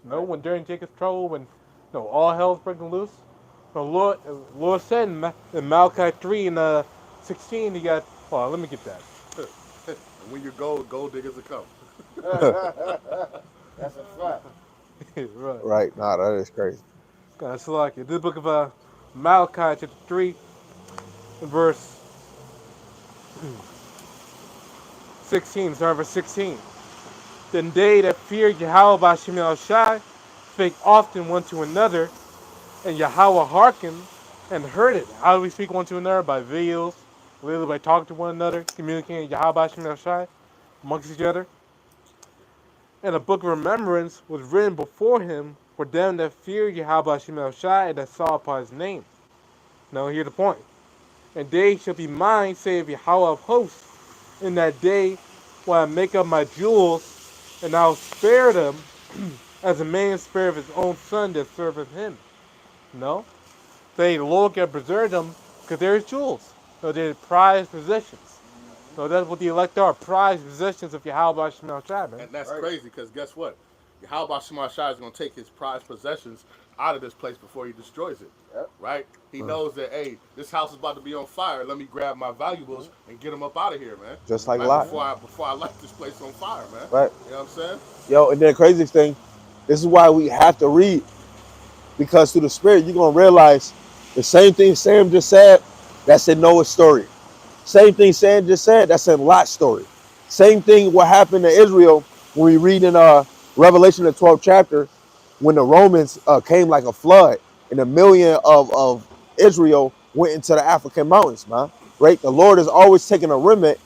No, when during Jacob's trouble, when all hell's breaking loose. The Lord said in Malachi 3 and 16, he got. Oh, let me get that. And when you're gold diggers will come. That's a fact. Right. Right. Nah, that is crazy. God, it's like it. This book of Malachi chapter 3 verse 16, sorry, verse 16. Then they that fear Yahweh by Shemal Shai spake often one to another, and Yahweh hearkened and heard it. How do we speak one to another? By videos, literally by talking to one another, communicating Yahweh by Shemal Shai amongst each other. And a book of remembrance was written before him for them that fear Yahweh Shemal Shai and that saw upon his name. Now here's the point. And they shall be mine, saith Yahweh of hosts, in that day when I make up my jewels, and I'll spare them as a man spareth his own son that serveth him. No? They the Lord can preserve them because they're his jewels. So they're prized possessions. So that's what the elect are, prized possessions of Yahweh Shemal Shai, man. And that's crazy because guess what? Yahweh Shema Shai is going to take his prized possessions out of this place before he destroys it. Right? He knows that, hey, this house is about to be on fire. Let me grab my valuables and get them up out of here, man. Just like right? Lot. Before I light this place on fire, man. Right. You know what I'm saying? Yo, and then the craziest thing, this is why we have to read. Because through the Spirit, you're going to realize the same thing Sam just said, that's in Noah's story. Same thing Sam just said, that's in Lot's story. Same thing what happened to Israel when we read in Revelation, the 12th chapter, when the Romans came like a flood and 1,000,000 of Israel went into the African mountains, man. Right? The Lord is always taking a remnant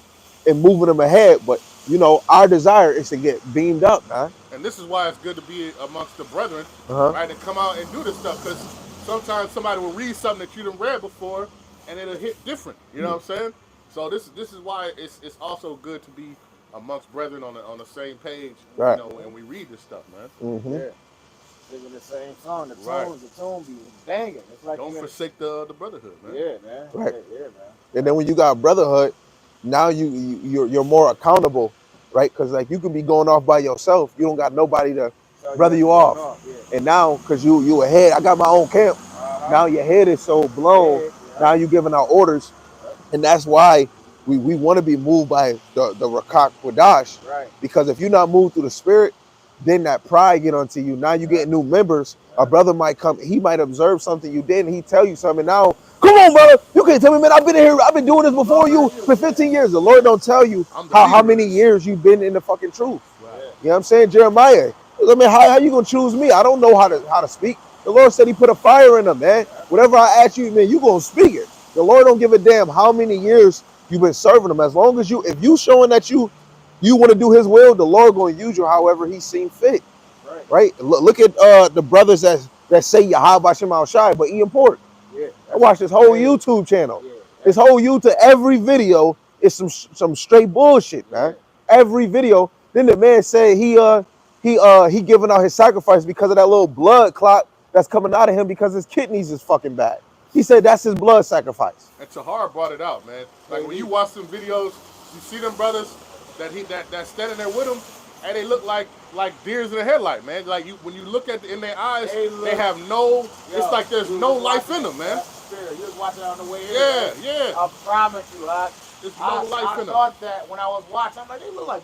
and moving them ahead. But, our desire is to get beamed up, man. And this is why it's good to be amongst the brethren, Uh-huh. right? And come out and do this stuff because sometimes somebody will read something that you didn't read before and it'll hit different. You know what I'm saying? So this is why it's also good to be amongst brethren on the same page, Right. and we read this stuff, man. Mm-hmm. Yeah. Singing the same song. The Right. tone be banging. It's like Don't forsake the brotherhood, man. Yeah, man. Right. Yeah, man. And then when you got brotherhood, now you're more accountable, right? Because like you can be going off by yourself, you don't got nobody to brother you off. Yeah. And now, because you ahead, I got my own camp. Now your head is so blown. Now you giving out orders, and that's why we want to be moved by the Rakak Wadash. Right. Because if you're not moved through the Spirit, then that pride get onto you. Now you get new members. A brother might come, he might observe something you did, and he tell you something. Now, come on, brother, you can't tell me, man. I've been here, I've been doing this before you for 15 years. The Lord don't tell you how many years you've been in the fucking truth. Right. You know what I'm saying, Jeremiah? I mean, how you gonna choose me? I don't know how to speak. The Lord said He put a fire in them, man. Whatever I ask you, man, you gonna speak it. The Lord don't give a damn how many years you've been serving Him. As long as if you showing that you want to do His will, the Lord gonna use you however He seen fit. Right? Look at the brothers that say Yahweh Shemal Shai, but Ian Port. Yeah. I watched his whole YouTube channel. Yeah. His whole YouTube, every video is some straight bullshit, man. Every video. Then the man said he giving out his sacrifice because of that little blood clot that's coming out of him because his kidneys is fucking bad. He said that's his blood sacrifice. And Tahar brought it out, man. Like when you watch some videos, you see them brothers that's standing there with him, and they look like deers in a headlight, man. Like when you look at in their eyes, they have no. It's like there's no life in them, man. You was watching on the way in. Yeah. I promise you, there's no life in I them. thought that when I was watching, I'm like,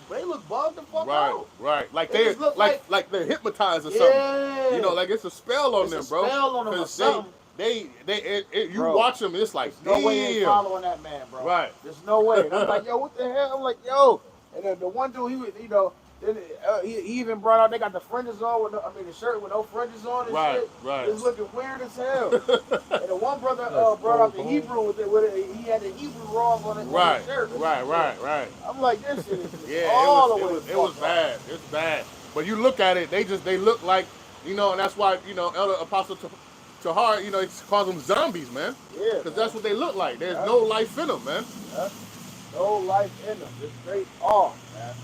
they look bugged the fuck out. Right. Like They they're just look like they're hypnotized or something. Yeah. You know, like it's a spell on them, bro. Spell on them or something. You Bro, watch them, it's like, no way they following that man, bro. Right. There's no way. And I'm like, yo, what the hell? I'm like, yo, And then the one dude, he was, you know, then he even brought out they got the fringes on with no, I mean the shirt with no fringes on and Right, shit. right. It's looking weird as hell. And the one brother brought out the Hebrew with it. He had the Hebrew wrong on it on Right, his shirt. right. I'm like, this shit is just Yeah, all the way it was fucked up. bad. It's bad. But you look at it, they look like, you know, and that's why, you know, Elder Apostle Tahar, you know, he calls them zombies, man. Yeah, Because that's what they look like. There's Yeah. no life in them, man. Yeah. No life in them. Just straight off, man.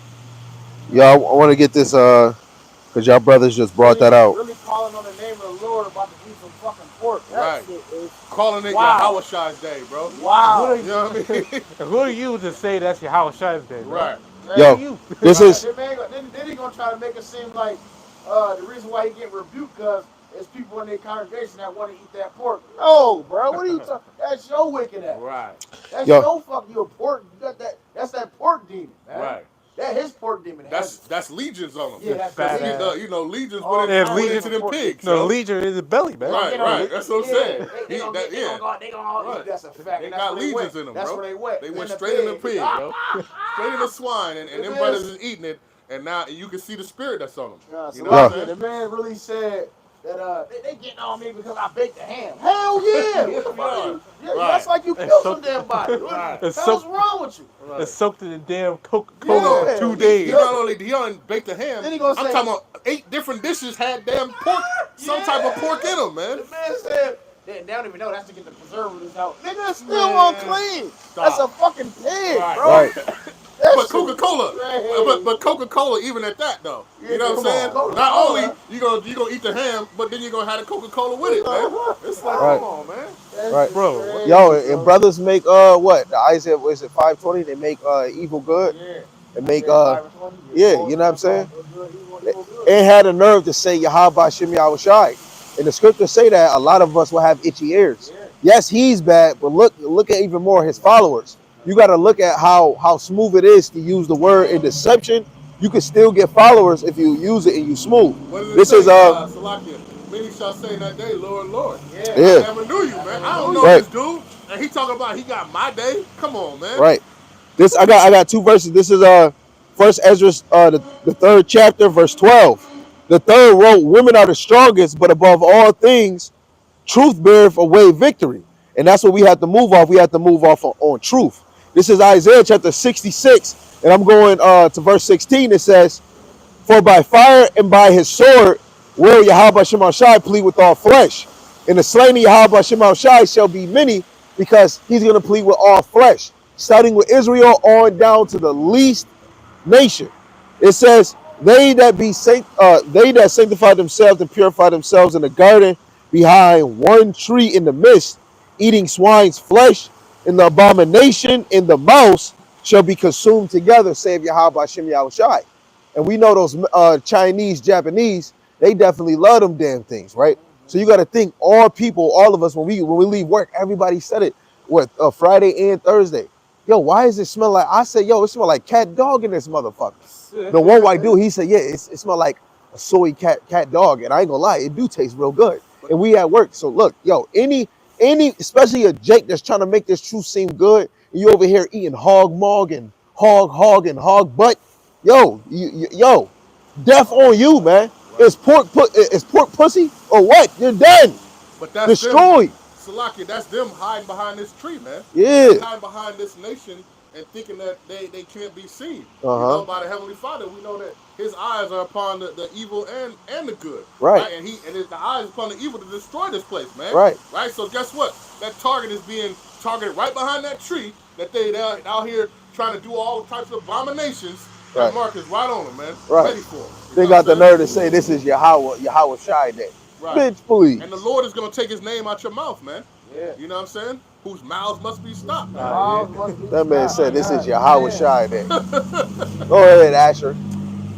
Yo, I want to get this because y'all brothers just brought that out. Really calling on the name of the Lord about to eat some fucking pork. That Right. shit is Calling it wow. Yahweh's day, bro. Wow. You know what I mean? And who are you to say that's your Howard Shine's day, bro? Right. Who Yo, are you? this is Then he gonna try to make it seem like the reason why he get rebuked because there's people in their congregation that want to eat that pork. No, bro, what are you talking? That's your wicked ass. Right. That's Yo. your fuck. You a pork. You got that. That's that pork demon, man. Right. That his pork demon. That's legions on them. Yeah, that's bad legions. ass. You know, legions Oh, went, yeah, went legions into them pigs. No, yo. legion is the belly, man. Right. That's what I'm saying. They gonna Right. that's a fact. They That's got where they legions went. in them, That's bro. where they went. They went the straight in the pig. pig, bro. Straight in the swine, and them man- brothers is eating it, and now you can see the spirit that's on them. Yeah, You so know what I'm the saying? man really said that they getting on me because I baked the ham. Hell yeah! What the fuck are you? Yeah, Right. that's like you killed some damn body. What Right. the hell's wrong with you? It's soaked in the damn Coca-Cola Yeah. for 2 He days. not only he done baked the ham. Then he gonna I'm say- talking about 8 different dishes had damn pork, some type of pork in them, man. The man said they don't even know that's to get the preservatives out. Nigga, it's still Man. unclean. Stop. That's a fucking pig, Right. bro. right. That But shit Coca-Cola, crazy. but Coca-Cola, even at that though, Yeah, you know what I'm come saying? on, Coca-Cola. Not only you gonna eat the ham, but then you're gonna have the Coca-Cola with it, man. It's like, Right. come on, man. That Right. shit's Bro, crazy, Yo, bro. and brothers make what? The Isaiah, was it 520? They make evil good. Yeah. And make Yeah, 520, yeah, both you know what I'm saying? good, evil good. It had a nerve to say Yahweh Shem Yahushai. And the scriptures say that a lot of us will have itchy ears. Yeah. Yes, he's bad, but look at even more his followers. You got to look at how smooth it is to use the word in deception. You can still get followers if you use it and you smooth. What does it This say, is Salakia? Many shall say in that day, Lord, Lord. Yeah. I Yeah. never knew you, man. I don't know Right. this dude. And he talking about he got my day. Come on, man. right. This I got 2 verses. This is First Ezra the 3rd chapter verse 12. The third wrote, "Women are the strongest, but above all things, truth beareth away victory." And that's what we have to move off. We have to move off on truth. This is Isaiah chapter 66, and I'm going to verse 16. It says, "For by fire and by his sword will Yahweh Shema Shai plead with all flesh. And the slain of Yahweh Shema Shai shall be many, because he's going to plead with all flesh." Starting with Israel on down to the least nation. It says, they that sanctify themselves and purify themselves in the garden behind one tree in the midst, eating swine's flesh, and the abomination and the mouse shall be consumed together, save Yahweh Shem Yahushai. And we know those Chinese, Japanese, they definitely love them damn things, right? So you got to think, all people, all of us, when we leave work, everybody said it. What, Friday and Thursday? Yo, why does it smell like? I said, yo, it smell like cat dog in this motherfucker. The one white dude, he said, yeah, it smell like a soy cat dog, and I ain't gonna lie, it do taste real good. And we at work, so look, yo, any, especially a Jake that's trying to make this truth seem good, and you over here eating hog maw and hog and hog butt, yo, yo, death on you, man. It's pork pussy or what? You're done. But that's Destroyed. them, Salakia, that's them hiding behind this tree, man. Yeah. They hiding behind this nation and thinking that they can't be seen. You know, by the Heavenly Father, we know that his eyes are upon the evil and the good. Right. And the eyes upon the evil to destroy this place, man. Right. Right. So guess what? That target is being targeted right behind that tree that they're out here trying to do all types of abominations. Right. That mark is right on them, man. Right. Ready for them. They got the nerve to say this is Yahweh Shai Day. Right. Bitch, please. And the Lord is going to take his name out your mouth, man. Yeah. You know what I'm saying? Whose mouths must be stopped. That man said this is Yahweh Shai Day. Go ahead, Asher.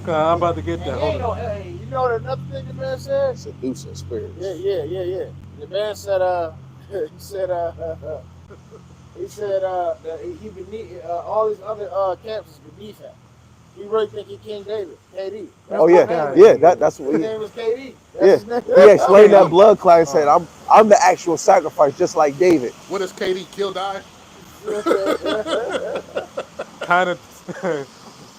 I'm about to get that. Hold on. Hey, you know another thing the man said? Seducing spirits. Yeah. The man said, he said that he beneath all these other camps is beneath him. He really think he King David, KD. Oh yeah. That's what His he. name was KD. Yeah, he explained that blood clot and said, "I'm the actual sacrifice, just like David." What does KD kill die? Kind of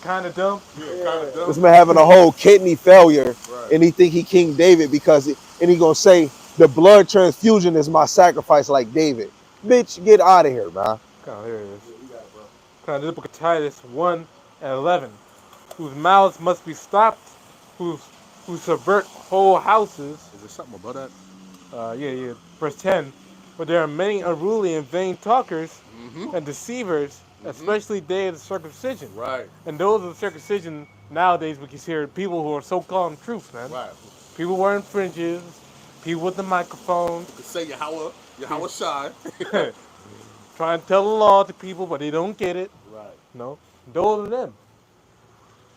kind of dumb. Yeah, kind of dumb. This man having a whole kidney failure, Right. and he think he King David because, and he gonna say the blood transfusion is my sacrifice like David. Bitch, get out of here, man. Oh, here it is. Yeah, you got it, bro. Kind of the book of Titus 1 and 11. Whose mouths must be stopped, who subvert whole houses. Is there something about that? Yeah. Verse 10. But there are many unruly and vain talkers Mm-hmm. and deceivers, especially they of the circumcision. Right. And those of the circumcision nowadays we consider people who are so-called truth, man. Right. People wearing fringes, people with the microphone, You could say Yahweh shy. trying to tell the law to people, but they don't get it. Right. No, those of them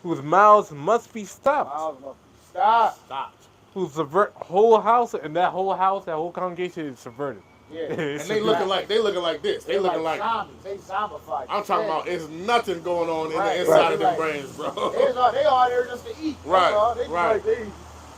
whose mouths must be stopped, Mouths must be stopped. Stopped. who subvert whole house, and that whole congregation is subverted. Yeah. And they looking like this. They looking like zombies. They zombified. I'm talking about. It's nothing going on in Right, the inside right, of their right. brains, bro. They are there just to eat. That's Right, all. They just right. like they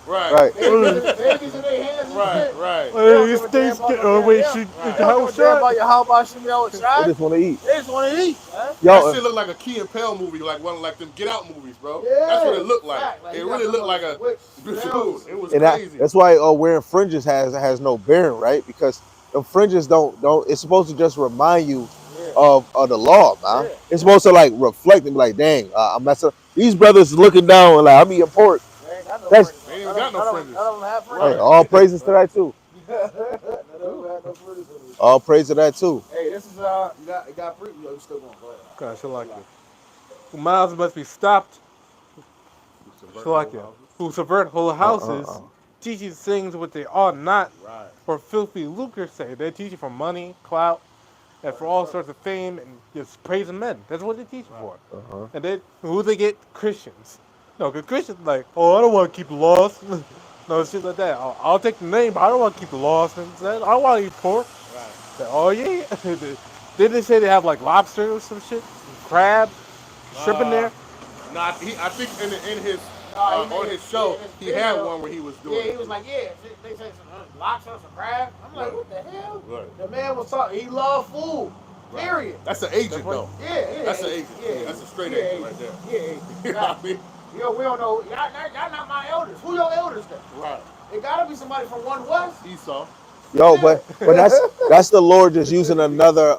Right. Right. babies in their hands. Right. Right. They don't give a damn about no wait, damn- should They don't give a damn about your how about Shemel They Shai. just want to eat. They just want to eat, man. That Yo, shit look like a Key and Peele movie, like one like them Get Out movies, bro. Yeah, That's what it looked like. fact, like It you really got looked like a witch dude. smells. It was and crazy. that's why wearing fringes has no bearing, right? Because the fringes don't. It's supposed to just remind you Yeah. of the law, man. Yeah. It's supposed to like reflect and be like, dang, I'm messing up. These brothers looking down like I'm eating pork. They ain't got no That's- fringes. They ain't even got no fringes. None of them have Hey, fringes. all praises to that too. None of them have no fringes. All praise to that too. Hey, this is you got pre. You still going? Go ahead. God, Shalakia. Whose mouths must be stopped, Shalakia. Who subvert whole houses, teaching things which they ought not, Right. for filthy lucre's sake. They teach it for money, clout, and for all sorts of fame and just praising men. That's what they teach it for. And then who they get? Christians. No, because Christians like, oh, I don't want to keep the laws. No, shit like that. I'll take the name, but I don't want to keep the laws. And I don't want to eat pork. Right. Say, oh yeah. Did they say they have like lobster or some shit, crab, shrimp in there? No, I think in his No, he on made his it- show in his he had video, one where he was doing. Yeah, he was like, yeah, they say some lobster, some crab. I'm like, Right. what the hell? Right. The man was talking. He loved food. Right. Period. That's an agent though. Yeah. That's an agent. Yeah, that's a straight agent right there. Yeah. You know what I mean? Yo, we don't know. Y'all not my elders. Who your elders then? Right. It gotta be somebody from One West. Esau. Yo, but that's the Lord just using another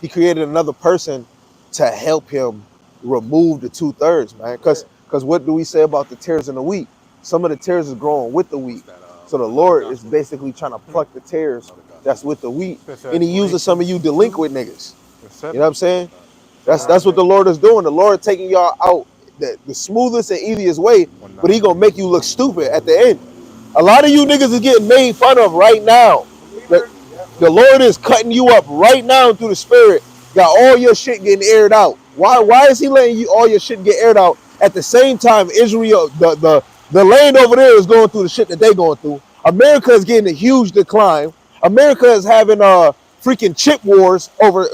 he created another person to help him remove the 2/3, man. Because what do we say about the tares in the wheat? Some of the tares is growing with the wheat. So the Lord is basically trying to pluck the tares that's with the wheat, and he uses some of you delinquent niggas. You know what I'm saying? That's what the Lord is doing. The Lord taking y'all out the smoothest and easiest way, but he gonna make you look stupid at the end. A lot of you niggas is getting made fun of right now. The Lord is cutting you up right now through the spirit. Got all your shit getting aired out. Why is he letting you all your shit get aired out at the same time Israel, the land over there is going through the shit that they going through. America is getting a huge decline. America is having freaking chip wars over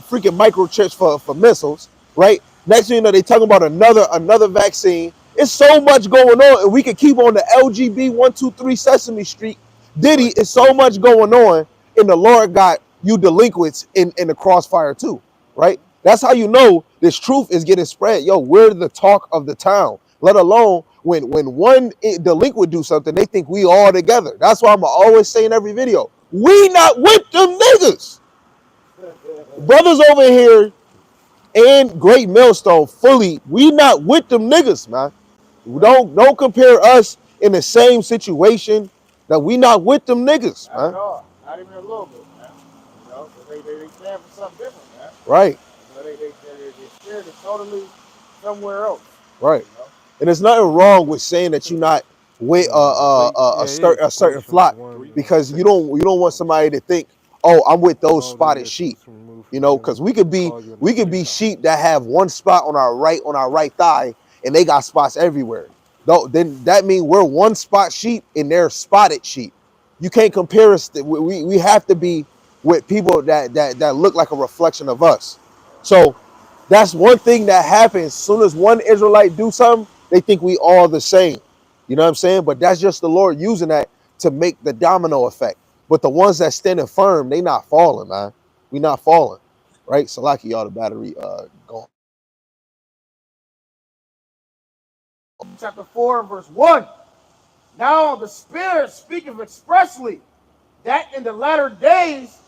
freaking microchips for missiles, right? Next thing you know, they talking about another vaccine. It's so much going on, and we could keep on the LGB 123 Sesame Street. Diddy is so much going on, and the Lord got you delinquents in the crossfire too, right? That's how you know this truth is getting spread. Yo, we're the talk of the town. Let alone when one delinquent do something, they think we all together. That's why I'm always saying in every video, we not with them niggas. Brothers over here and Great Millstone fully, we not with them niggas, man. Don't compare us in the same situation that we not with them niggas, Not at man. all. Not even a little bit, man. You know, 'cause they stand for something different, man. Right, You know, their spirit is totally somewhere else. right. You know? And there's nothing wrong with saying that you're not with a certain flock, because you don't want somebody to think, oh, I'm with those spotted sheep, you know, because we could be sheep that have one spot on our right thigh, and they got spots everywhere. Then that means we're one spot sheep and they're spotted sheep. You can't compare us. We have to be with people that look like a reflection of us. So that's one thing that happens. As soon as one Israelite do something, they think we all the same. You know what I'm saying? But that's just the Lord using that to make the domino effect. But the ones that standing firm, they not falling, man. We not falling. right? Salaki, y'all the battery gone. Chapter 4, verse 1. Now the Spirit speaketh expressly that in the latter days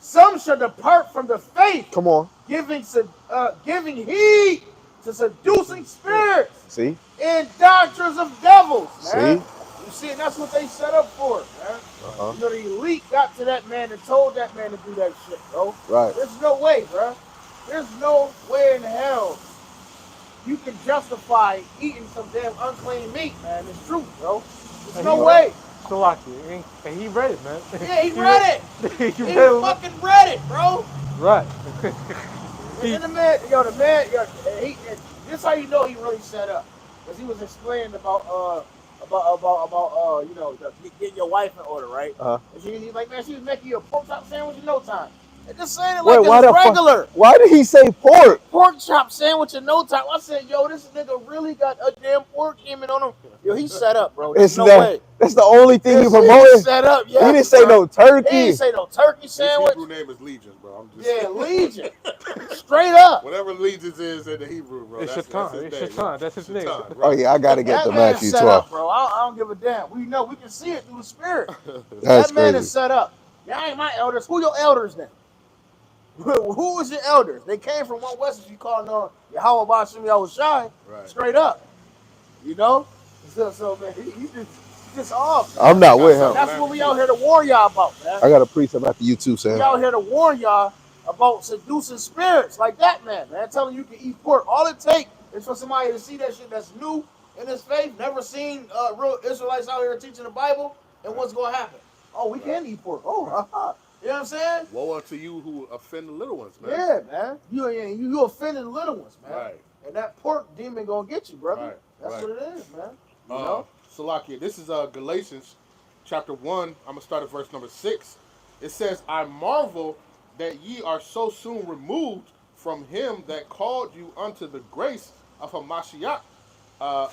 some shall depart from the faith, Come on. giving heed to seducing spirits See? and doctrines of devils, man. See? You see, and that's what they set up for, man. Uh-huh. You know, the elite got to that man and told that man to do that shit, bro. Right. There's no way, bro. There's no way in hell you can justify eating some damn unclean meat, man. It's true, bro. There's And no he- way. Salaki, and he read it, man. Yeah, he read it. He He read it. fucking read it, bro. Right. And then the man, this how you know he really set up, because he was explaining about getting your wife in order, right? Uh-huh. And he's like, man, she was making you a pork chop sandwich in no time. And just saying it Wait, like why it's the fuck- regular. Why did he say pork? Pork chop sandwich in no time. I said, yo, this nigga really got a damn pork demon on him. Yo, he set up, bro. There's no way. That's the only thing This you shit promoted. set up, He yes, didn't say bro. no turkey. He didn't say no turkey His sandwich. Hebrew name is Legion, bro. I'm just Yeah, Legion. Straight up. whatever Legions is in the Hebrew, bro. It's that's Shaitan. his It's name. Shaitan. That's his name. Shaitan, Oh right. yeah, I gotta get That the man Matthew is set 12. up, bro. I don't give a damn. We know we can see it through the spirit. That's That man crazy. is set up. Y'all ain't my elders. Who your elders then? Who is your elders? They came from one West, as you call them Yahweh Bashim Yahushai. Right. Straight up. You know? So man, he just off. Man. I'm not with him. That's what we out here to warn y'all about, man. I got a precept after you too, We Sam. out here to warn y'all about seducing spirits like that man telling you can eat pork. All it takes is for somebody to see that shit that's new in his faith, never seen real Israelites out here teaching the Bible, and what's going to happen? Oh, we can eat pork. Oh, you know what I'm saying? Woe unto you who offend the little ones, man. Yeah, man. You offending the little ones, man. Right. And that pork demon gonna get you, brother. Right, That's right. what it is, man. You know? Salakia, this is Galatians chapter 1. I'm going to start at verse number 6. It says, I marvel that ye are so soon removed from him that called you unto the grace of Hamashiach,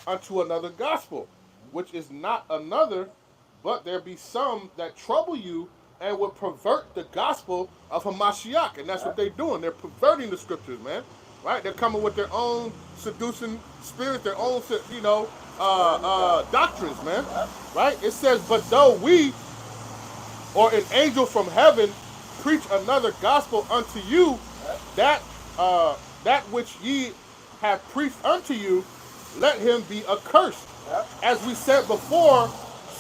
unto another gospel, which is not another, but there be some that trouble you and would pervert the gospel of Hamashiach. And that's what they're doing. They're perverting the scriptures, man. Right? They're coming with their own seducing spirit, their own, doctrines, man. Right? It says, but though we or an angel from heaven preach another gospel unto you, that which ye have preached unto you, let him be accursed. As we said before,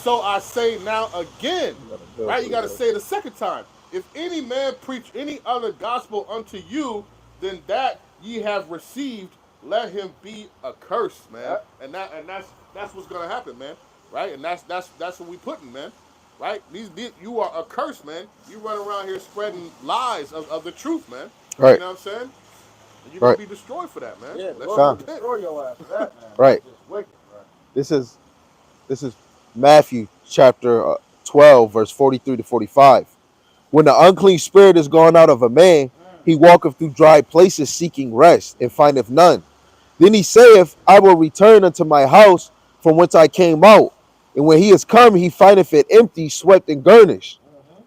so I say now again. Right? You got to say it a second time. If any man preach any other gospel unto you than that ye have received, let him be accursed, man. And that's what's gonna happen, man. Right? And that's what we putting, man. Right? These you are accursed, man. You run around here spreading lies of the truth, man. Right. You know what I'm saying? And you're gonna be destroyed for that, man. Yeah, Let's Lord, repent. destroy your ass for that, man. Right. It's just wicked, right? This is Matthew chapter 12, verse 43 to 45. When the unclean spirit is gone out of a man, he walketh through dry places seeking rest, and findeth none. Then he saith, I will return unto my house from whence I came out. And when he is come, he findeth it empty, swept, and garnished.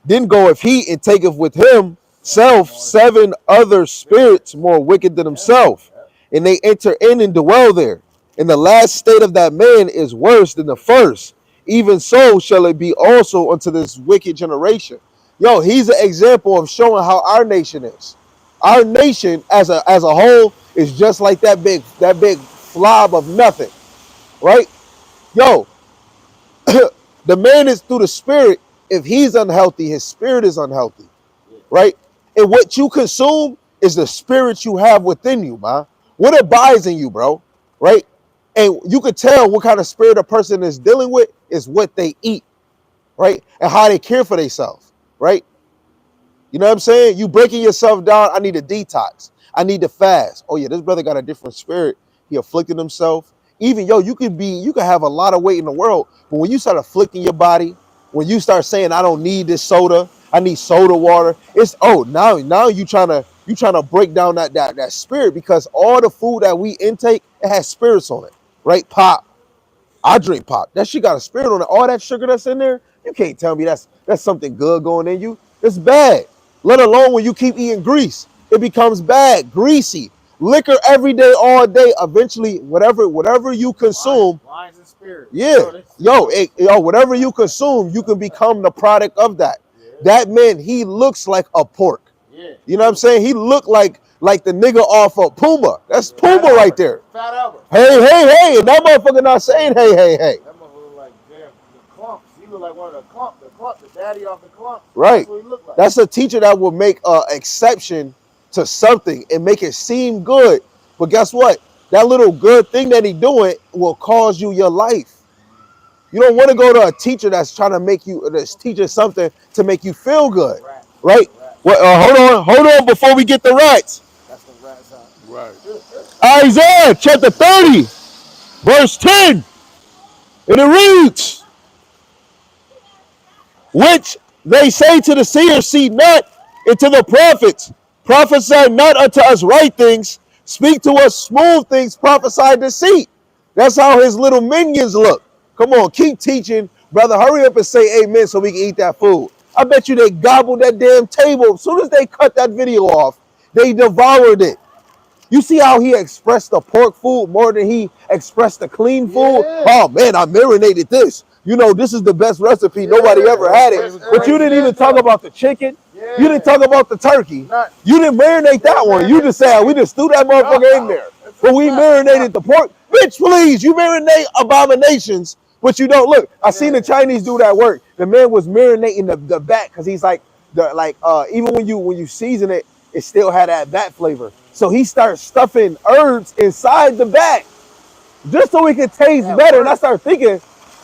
Then goeth he and taketh with himself 7 other spirits more wicked than himself, and they enter in and dwell there. And the last state of that man is worse than the first. Even so shall it be also unto this wicked generation. Yo, he's an example of showing how our nation is. Our nation as a whole is just like that big flob of nothing, right? Yo, the man is through the spirit. If he's unhealthy, his spirit is unhealthy, right? And what you consume is the spirit you have within you, man. What abides in you, bro, right? And you could tell what kind of spirit a person is dealing with is what they eat, right? And how they care for themselves, right? You know what I'm saying? You breaking yourself down. I need a detox. I need to fast. Oh yeah, this brother got a different spirit. He afflicted himself. Even you could have a lot of weight in the world, but when you start afflicting your body, when you start saying I don't need this soda, I need soda water, it's now you trying to break down that spirit, because all the food that we intake, it has spirits on it, right? Pop. I drink pop. That shit got a spirit on it. All that sugar that's in there, you can't tell me that's something good going in you. It's bad. Let alone when you keep eating grease. it becomes bad, greasy. Liquor every day, all day. Eventually, whatever you consume, Wines and spirits. yeah, whatever you consume, you can become the product of that. Yeah. That man, he looks like a pork. Yeah. You know what I'm saying? He looked like the nigga off of Puma. That's Puma right there. Fat Albert. Hey, and that motherfucker not saying hey. That motherfucker look like damn the clumps. He look like one of the daddy off the clumps. Right. That's what he look like. That's a teacher that will make an exception to something and make it seem good. But guess what? That little good thing that he doing will cause you your life. You don't want to go to a teacher that's trying to make you, that's teaching something to make you feel good, right? Well, hold on before we get the rats. That's the rat side. Right. Isaiah chapter 30, verse 10. And it reads, which they say to the seers, see not, and to the prophets, prophesy not unto us right things, speak to us smooth things, prophesy deceit. That's how his little minions look. Come on, keep teaching, brother. Hurry up and say amen so we can eat that food. I bet you they gobbled that damn table. As soon as they cut that video off, they devoured it. You see how he expressed the pork food more than he expressed the clean food? Yeah. Oh, man, I marinated this. You know, this is the best recipe. Nobody ever had it. But you didn't even talk about the chicken. Yeah. You didn't talk about the turkey. Not, you didn't marinate that one. You just said, we just threw that motherfucker in there. But we marinated the pork. Bitch, please, you marinate abominations, but you don't. Look, I seen the Chinese do that work. The man was marinating the back because he's like, even when you season it, it still had that bat flavor. So he starts stuffing herbs inside the bat just so it could taste better. And I started thinking,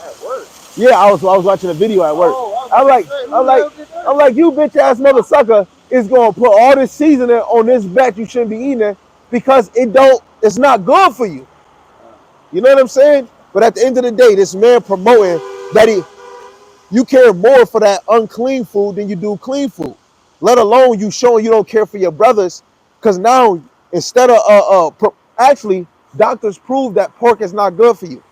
at work. Yeah, I was watching a video at work. Oh, I'm like, you bitch ass mother sucker is gonna put all this seasoning on this bat you shouldn't be eating it because it's not good for you. You know what I'm saying? But at the end of the day, this man promoting that you care more for that unclean food than you do clean food. Let alone you showing you don't care for your brothers, because now instead of actually doctors prove that pork is not good for you.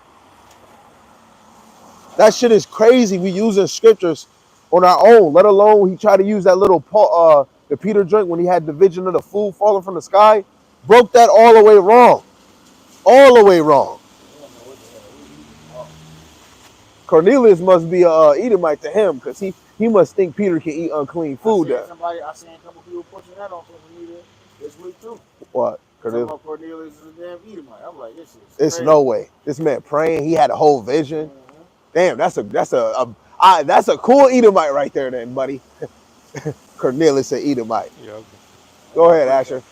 That shit is crazy. We using scriptures on our own. Let alone he tried to use that little the Peter drink when he had the vision of the food falling from the sky. Broke that all the way wrong. All the way wrong. Cornelius must be a Edomite to him because he must think Peter can eat unclean food. I seen a couple people pushing that on social media this week too. What? Cornelius is a damn Edomite. I'm like, this is It's crazy. no way. This man praying. He had a whole vision. Damn, that's a cool Edomite right there, then, buddy. Cornelius an Edomite. Yeah, okay. Go ahead, Asher.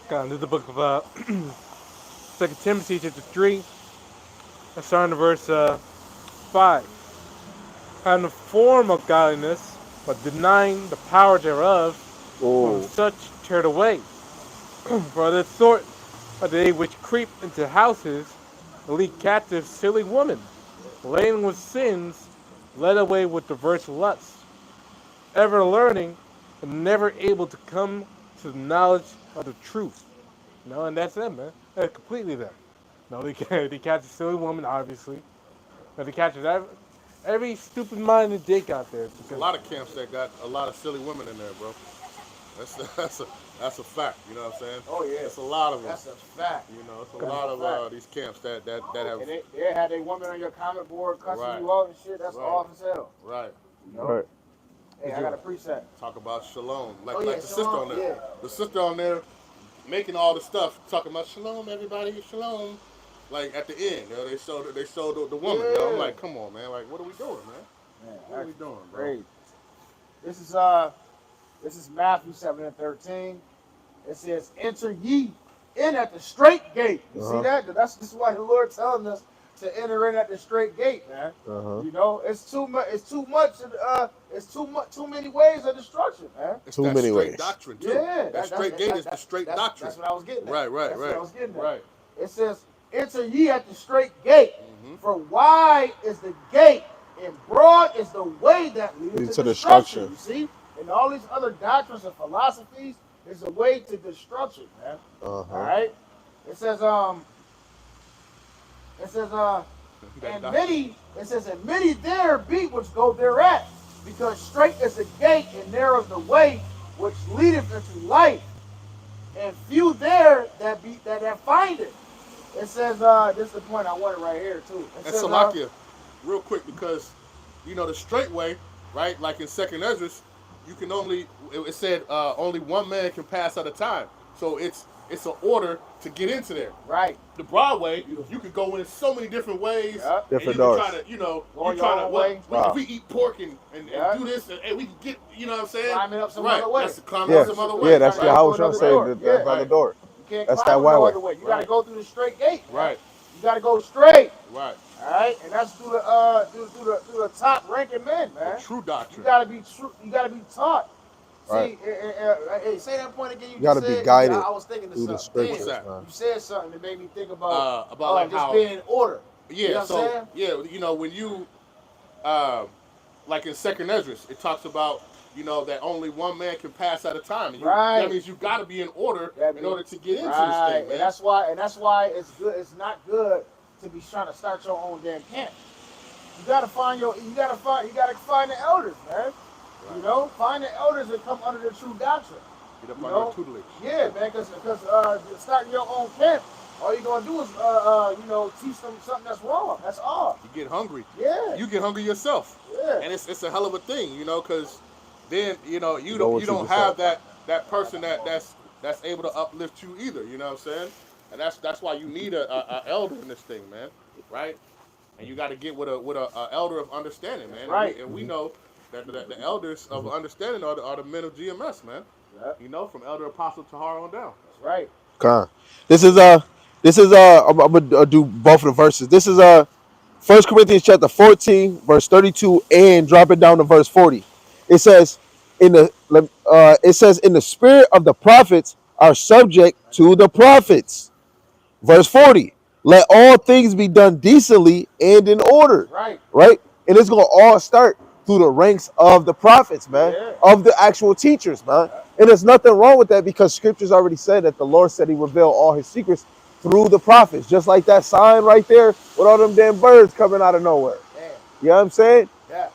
This is the book of 2 Timothy chapter 3. I start in verse 5. Having the form of godliness, but denying the power thereof, from such turn away. For this sort are they which creep into houses, and lead captive silly women, laden with sins, led away with diverse lusts, ever learning, and never able to come to the knowledge of the truth. No, and that's them, man. That's completely them. No, they catch a silly woman, obviously. But they catch every stupid-minded dick out there. There's a lot of camps that got a lot of silly women in there, bro. That's a fact. You know what I'm saying? Oh yeah, it's a lot of them. That's a fact. You know, it's a lot of these camps that have. And they had a woman on your comment board cussing you out and shit. That's off as hell. Right. You know? Right. Hey, I got a preset. Talk about shalom, like the shalom, sister on there. Yeah. The sister on there making all the stuff, talking about shalom, everybody, shalom. Like at the end, you know, they showed the woman. You know, I'm like, come on, man. Like, what are we doing, man? What are we doing, bro? Great. This is Matthew 7:13. It says, "Enter ye in at the straight gate." You see that? This is why the Lord telling us to enter in at the straight gate, man. You know, it's too much. It's too many ways of destruction, man. It's too that many straight ways. doctrine too. Yeah, that straight gate is the straight doctrine. That's what I was getting at. Right. What I was getting at. Right. It says, "Enter ye at the straight gate, for wide is the gate, and broad is the way that leads to destruction." You see, and all these other doctrines and philosophies is a way to destruction, man. All right. It says, and many there be which go thereat, because straight is the gate and narrow is the way which leadeth into life, and few there that find it. It says, this is the point I wanted right here too. It And says, Salakia, real quick, because the straight way, right? Like in Second Esdras, you can only it said only one man can pass at a time. So it's an order to get into there. right. The broad way, you can go in so many different ways, Yep. and Different you can doors. try to, Go you your try to own what? way. If we eat pork and Yeah. do this, and we can get, you know what I'm saying? Climb it up some right. other way. That's climbing Yeah, up some other way. yeah, that's Right. your Go house. through I'm another saying door. that, Yeah. that's another door. You can't That's climb that no way. other way. You Right. gotta go through the straight gate. Man. Right. You gotta go straight. Right. All right, and that's through the through the top ranking men, man. The true You doctrine. gotta be true. You gotta be taught. Right. See, hey, say that point again. You gotta just be said. guided I was thinking of through the something. What's scriptures, that? man. You said something that made me think about Like just how being in order. yeah. You know what I'm saying? Yeah. When you like in Second Esdras, it talks about that only one man can pass at a time. And Right. That means you got to be in order That in order to get into right, this thing, man. and that's why it's good. It's not good to be trying to start your own damn camp. You gotta find the elders, man. Right. You know, find the elders that come under the true doctrine. Get up You under know? tutelage. Yeah, man, because starting your own camp, all you're gonna do is teach them something that's wrong. That's all. You get hungry. Yeah. You get hungry yourself. Yeah. And it's a hell of a thing, because then you Go don't what you you don't have decide. that person that's able to uplift you either. You know what I'm saying? And that's why you need a elder in this thing, man. Right? And you got to get with a elder of understanding, man. Right. And we know that the elders of understanding are the men of GMS, man. Yeah. From Elder Apostle Tahar on down. That's right. Con. This is I'm gonna do both of the verses. This is 1 Corinthians chapter 14, verse 32, and drop it down to verse 40. It says, in the spirit of the prophets are subject to the prophets. Verse 40. Let all things be done decently and in order. That's right. Right? And it's gonna all start through the ranks of the prophets, man, Yeah. of the actual teachers, man. And there's nothing wrong with that because scriptures already said that the Lord said he revealed all his secrets through the prophets, just like that sign right there with all them damn birds coming out of nowhere. Yeah. You know what I'm saying? Yeah.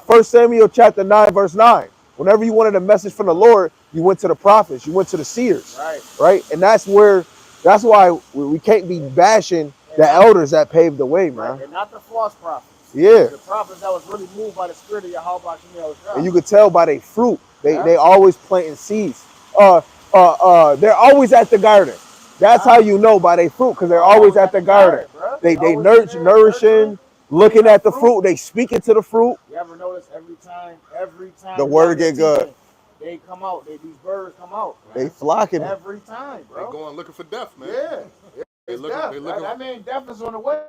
1 Samuel chapter 9, verse 9. Whenever you wanted a message from the Lord, you went to the prophets, you went to the seers. Right. Right? And that's why we can't be bashing the elders that paved the way, man. Right. And not the false prophets. Yeah. The prophets that was really moved by the spirit of Yahweh. And you could tell by their fruit. Yeah. They always planting seeds. They're always at the garden. That's how you know by their fruit, because they're always at the garden. They nourishing, looking at the fruit. They speaking to the fruit. You ever notice every time The word get good. They come out. These birds come out. They flocking it. Every time, They bro. going looking for death, man. Yeah. They It's looking. death. They looking. That means death is on the way.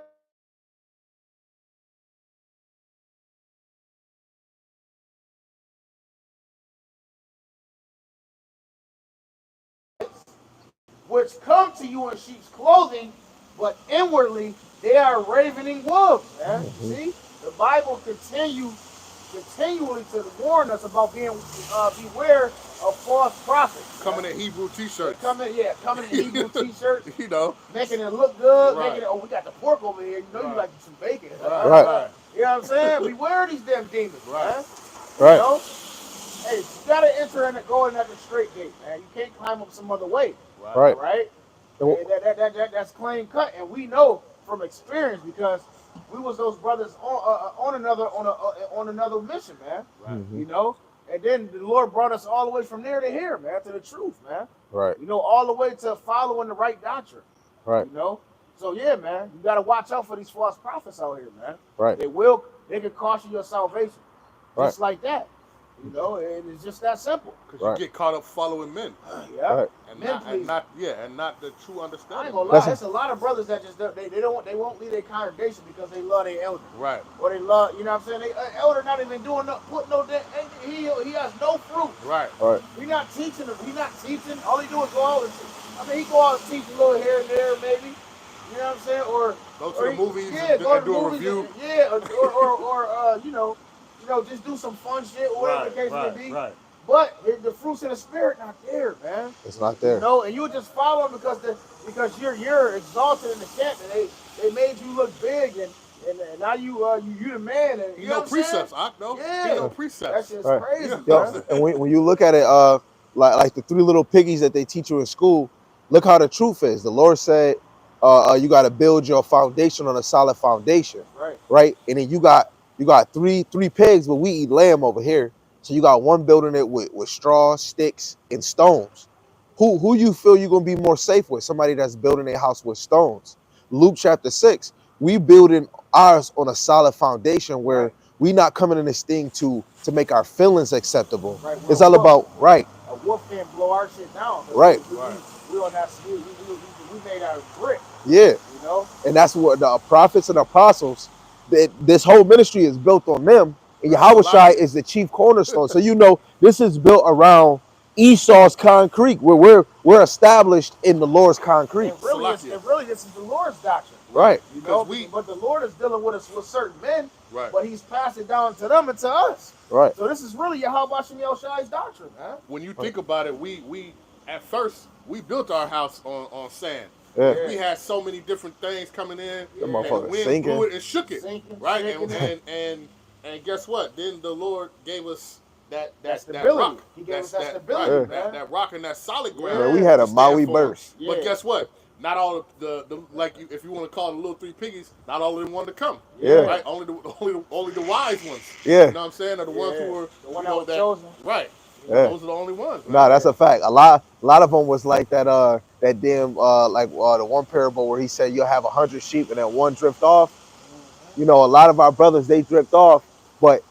Which come to you in sheep's clothing, but inwardly they are ravening wolves. Man. See, the Bible continually to warn us about being beware of false prophets. Coming in Hebrew t-shirts. Coming in Hebrew t-shirts, making it look good, Right. making it. Oh, we got the pork over here. You know you Right. like some bacon. Right. You know what I'm saying? Beware of these damn demons, Right. man. Right. You know? Hey, you gotta enter and go in at the straight gate, man. You can't climb up some other way. Right. Right? And That's clean cut, and we know from experience because we was those brothers on another mission, man. Right. You know, and then the Lord brought us all the way from there to here, man, to the truth, man. Right. You know, all the way to following the right doctrine. Right. You know, so yeah, man, you gotta watch out for these false prophets out here, man. Right. They can cost you your salvation, Right. just like that. You know, and it's just that simple. Because Right. you get caught up following men. Yeah. Right. And Men, not, and please. not the true I understanding. ain't gonna lie, Listen. it's a lot of brothers that just they won't leave their congregation because they love their elder. Right. Or they love, you know what I'm saying? They elder not even doing he has no fruit. Right. Right. He not teaching them. He not teaching. All he do is go out and teach. I mean, he go out and teach a little here and there, maybe. You know what I'm saying? Or Go to or the he- movies yeah, and, go to and do the a movies review. and- yeah, or just do some fun shit, or whatever the case may be. Right. But the fruits of the spirit not there, man. It's not You there. know, and you just follow them because you're exalted in the camp, and they made you look big, and And now you the man. And, He know know what I'm saying? precepts, I know. Yeah. He know That precepts. shit's Right. crazy, Yeah. Yo, man. and when you look at it, like the three little piggies that they teach you in school, look how the truth is. The Lord said, you got to build your foundation on a solid foundation, Right. right? And then you got three pigs, but we eat lamb over here. So you got one building it with straw, sticks, and stones. Who you feel you're gonna be more safe with? Somebody that's building a house with stones. Luke chapter 6, we building ours on a solid foundation where Right. we not coming in this thing to make our feelings acceptable. Right. It's all about right, A wolf can't blow our shit down. right, Right. We on that. We made out of brick. yeah. You know. And that's what the prophets and apostles, this whole ministry is built on them. And Right. Yahweh Shai Salakia. is the chief cornerstone. So you know this is built around Esau's concrete, where we're established in the Lord's concrete. And really, Salakia. this is the Lord's doctrine. Right. You know, we but the Lord is dealing with us with certain men. Right. But He's passing down to them and to us. Right. So this is really Yahweh Shem Shai's doctrine, man. when you think about it, we at first we built our house on sand. Yeah. We had so many different things coming in, That and motherfucker the wind sinking. blew it and shook it, Sinking, right? shaking And guess what? Then the Lord gave us that stability. rock. He gave us that Right, stability, man. that rock and that solid Yeah. ground. Man, we had to a stand Maui for. burst. Yeah. But guess what? Not all of the like you, if you want to call it the little three piggies, not all of them wanted to come. Yeah. Right? Only the wise ones. Yeah. You know what I'm saying? Are the ones who were the one you know, that was chosen. Right. Yeah. Those are the only ones. Man. Nah, that's a fact. A lot of them was like that. That damn the one parable where he said you'll have 100 sheep and then one drift off. You know, a lot of our brothers they drift off, but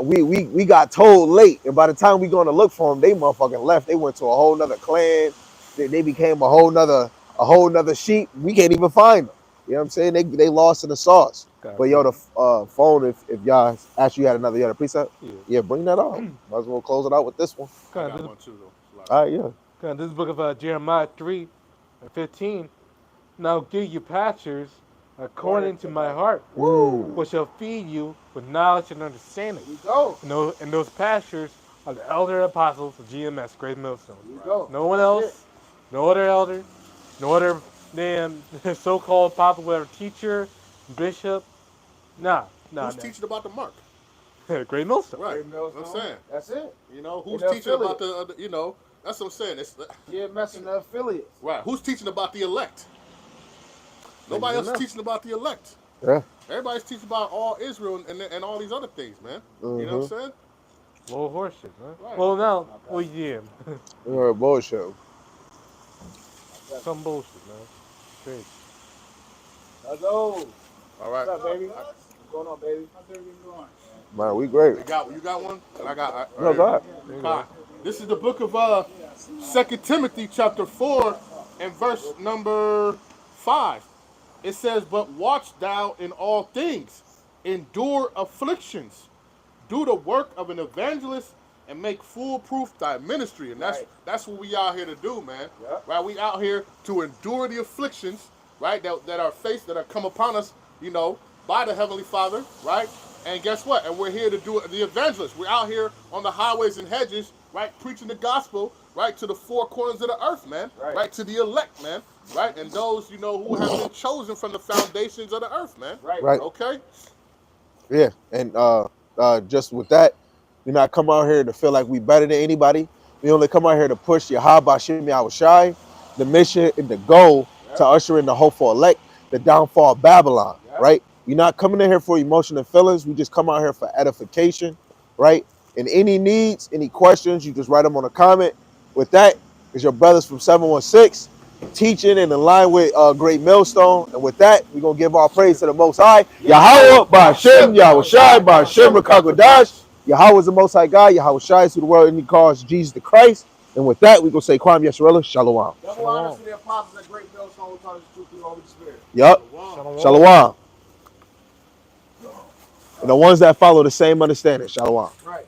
we got told late, and by the time we going to look for them, they motherfucking left. They went to a whole nother clan. They became a whole nother sheep. We can't even find them. You know what I'm saying? They lost in the sauce. Gotcha. But yo, the phone. If y'all actually had you had a preset, Yeah. bring that out. Might as well close it out with this one. I Kind got of one too though. All right, yeah. this is the book of Jeremiah 3:15. Now give you pastures according to my heart, which shall feed you with knowledge and understanding. Here you go. And those pastures are the elder apostles of GMS, Great Millstone. Here you go. No one That's else, no other elder, no other damn so-called apostle, whatever, teacher, bishop. Nah. Who's teaching about the mark? Great Millstone. Right. Great Millstone. That's what I'm saying. That's it. You know, who's And teaching about the you know, that's what I'm saying. It's Yeah, messing the affiliates. right. Who's teaching about the elect? Nobody else is teaching about the elect. Yeah. Everybody's teaching about all Israel and all these other things, man. You know what I'm saying? Little horseshit, man. Right. Well, now, yeah. You're a bullshit. Some bullshit, man. Crazy. Let's go. All right. What's up, baby? What's going on, baby? How's everything going? Man, we great. You got one? And I got No, go ahead. Okay. This is the book of 2 Timothy chapter 4 and verse number 5. It says, "But watch thou in all things, endure afflictions, do the work of an evangelist, and make foolproof thy ministry." And that's what we out here to do, man. Yep. Right? We out here to endure the afflictions, right? That are faced, that are come upon us, you know, by the Heavenly Father, right? And guess what? And we're here to do the evangelist. We're out here on the highways and hedges, right, preaching the gospel, right, to the four corners of the earth, man. Right, to the elect, man. Right, and those, you know, who have been chosen from the foundations of the earth, man. Right. Okay? Yeah. And just with that, we not come out here to feel like we better than anybody. We only come out here to push Yahweh Shem Shai, the mission and the goal to usher in the hopeful elect, the downfall of Babylon, right? We're not coming in here for emotion and feelings. We just come out here for edification, right? And any needs, any questions, you just write them on a comment. With that, is your brothers from 716 teaching and in line with Great Millstone. And with that, we're going to give our praise to the Most High. Yahweh, Ba'Shem, Yahweh Shai, Ba'Shem, Rakagadash. Yahweh is the Most High God. Yahweh Shai is who the world and he calls Jesus the Christ. And with that, we're going to say, Kwam Yesharella, Shalom. Double honors to the apostles at Great Millstone who taught us the truth through the Holy Spirit. Yup. Shalom. And the ones that follow the same understanding. Shalom. Right.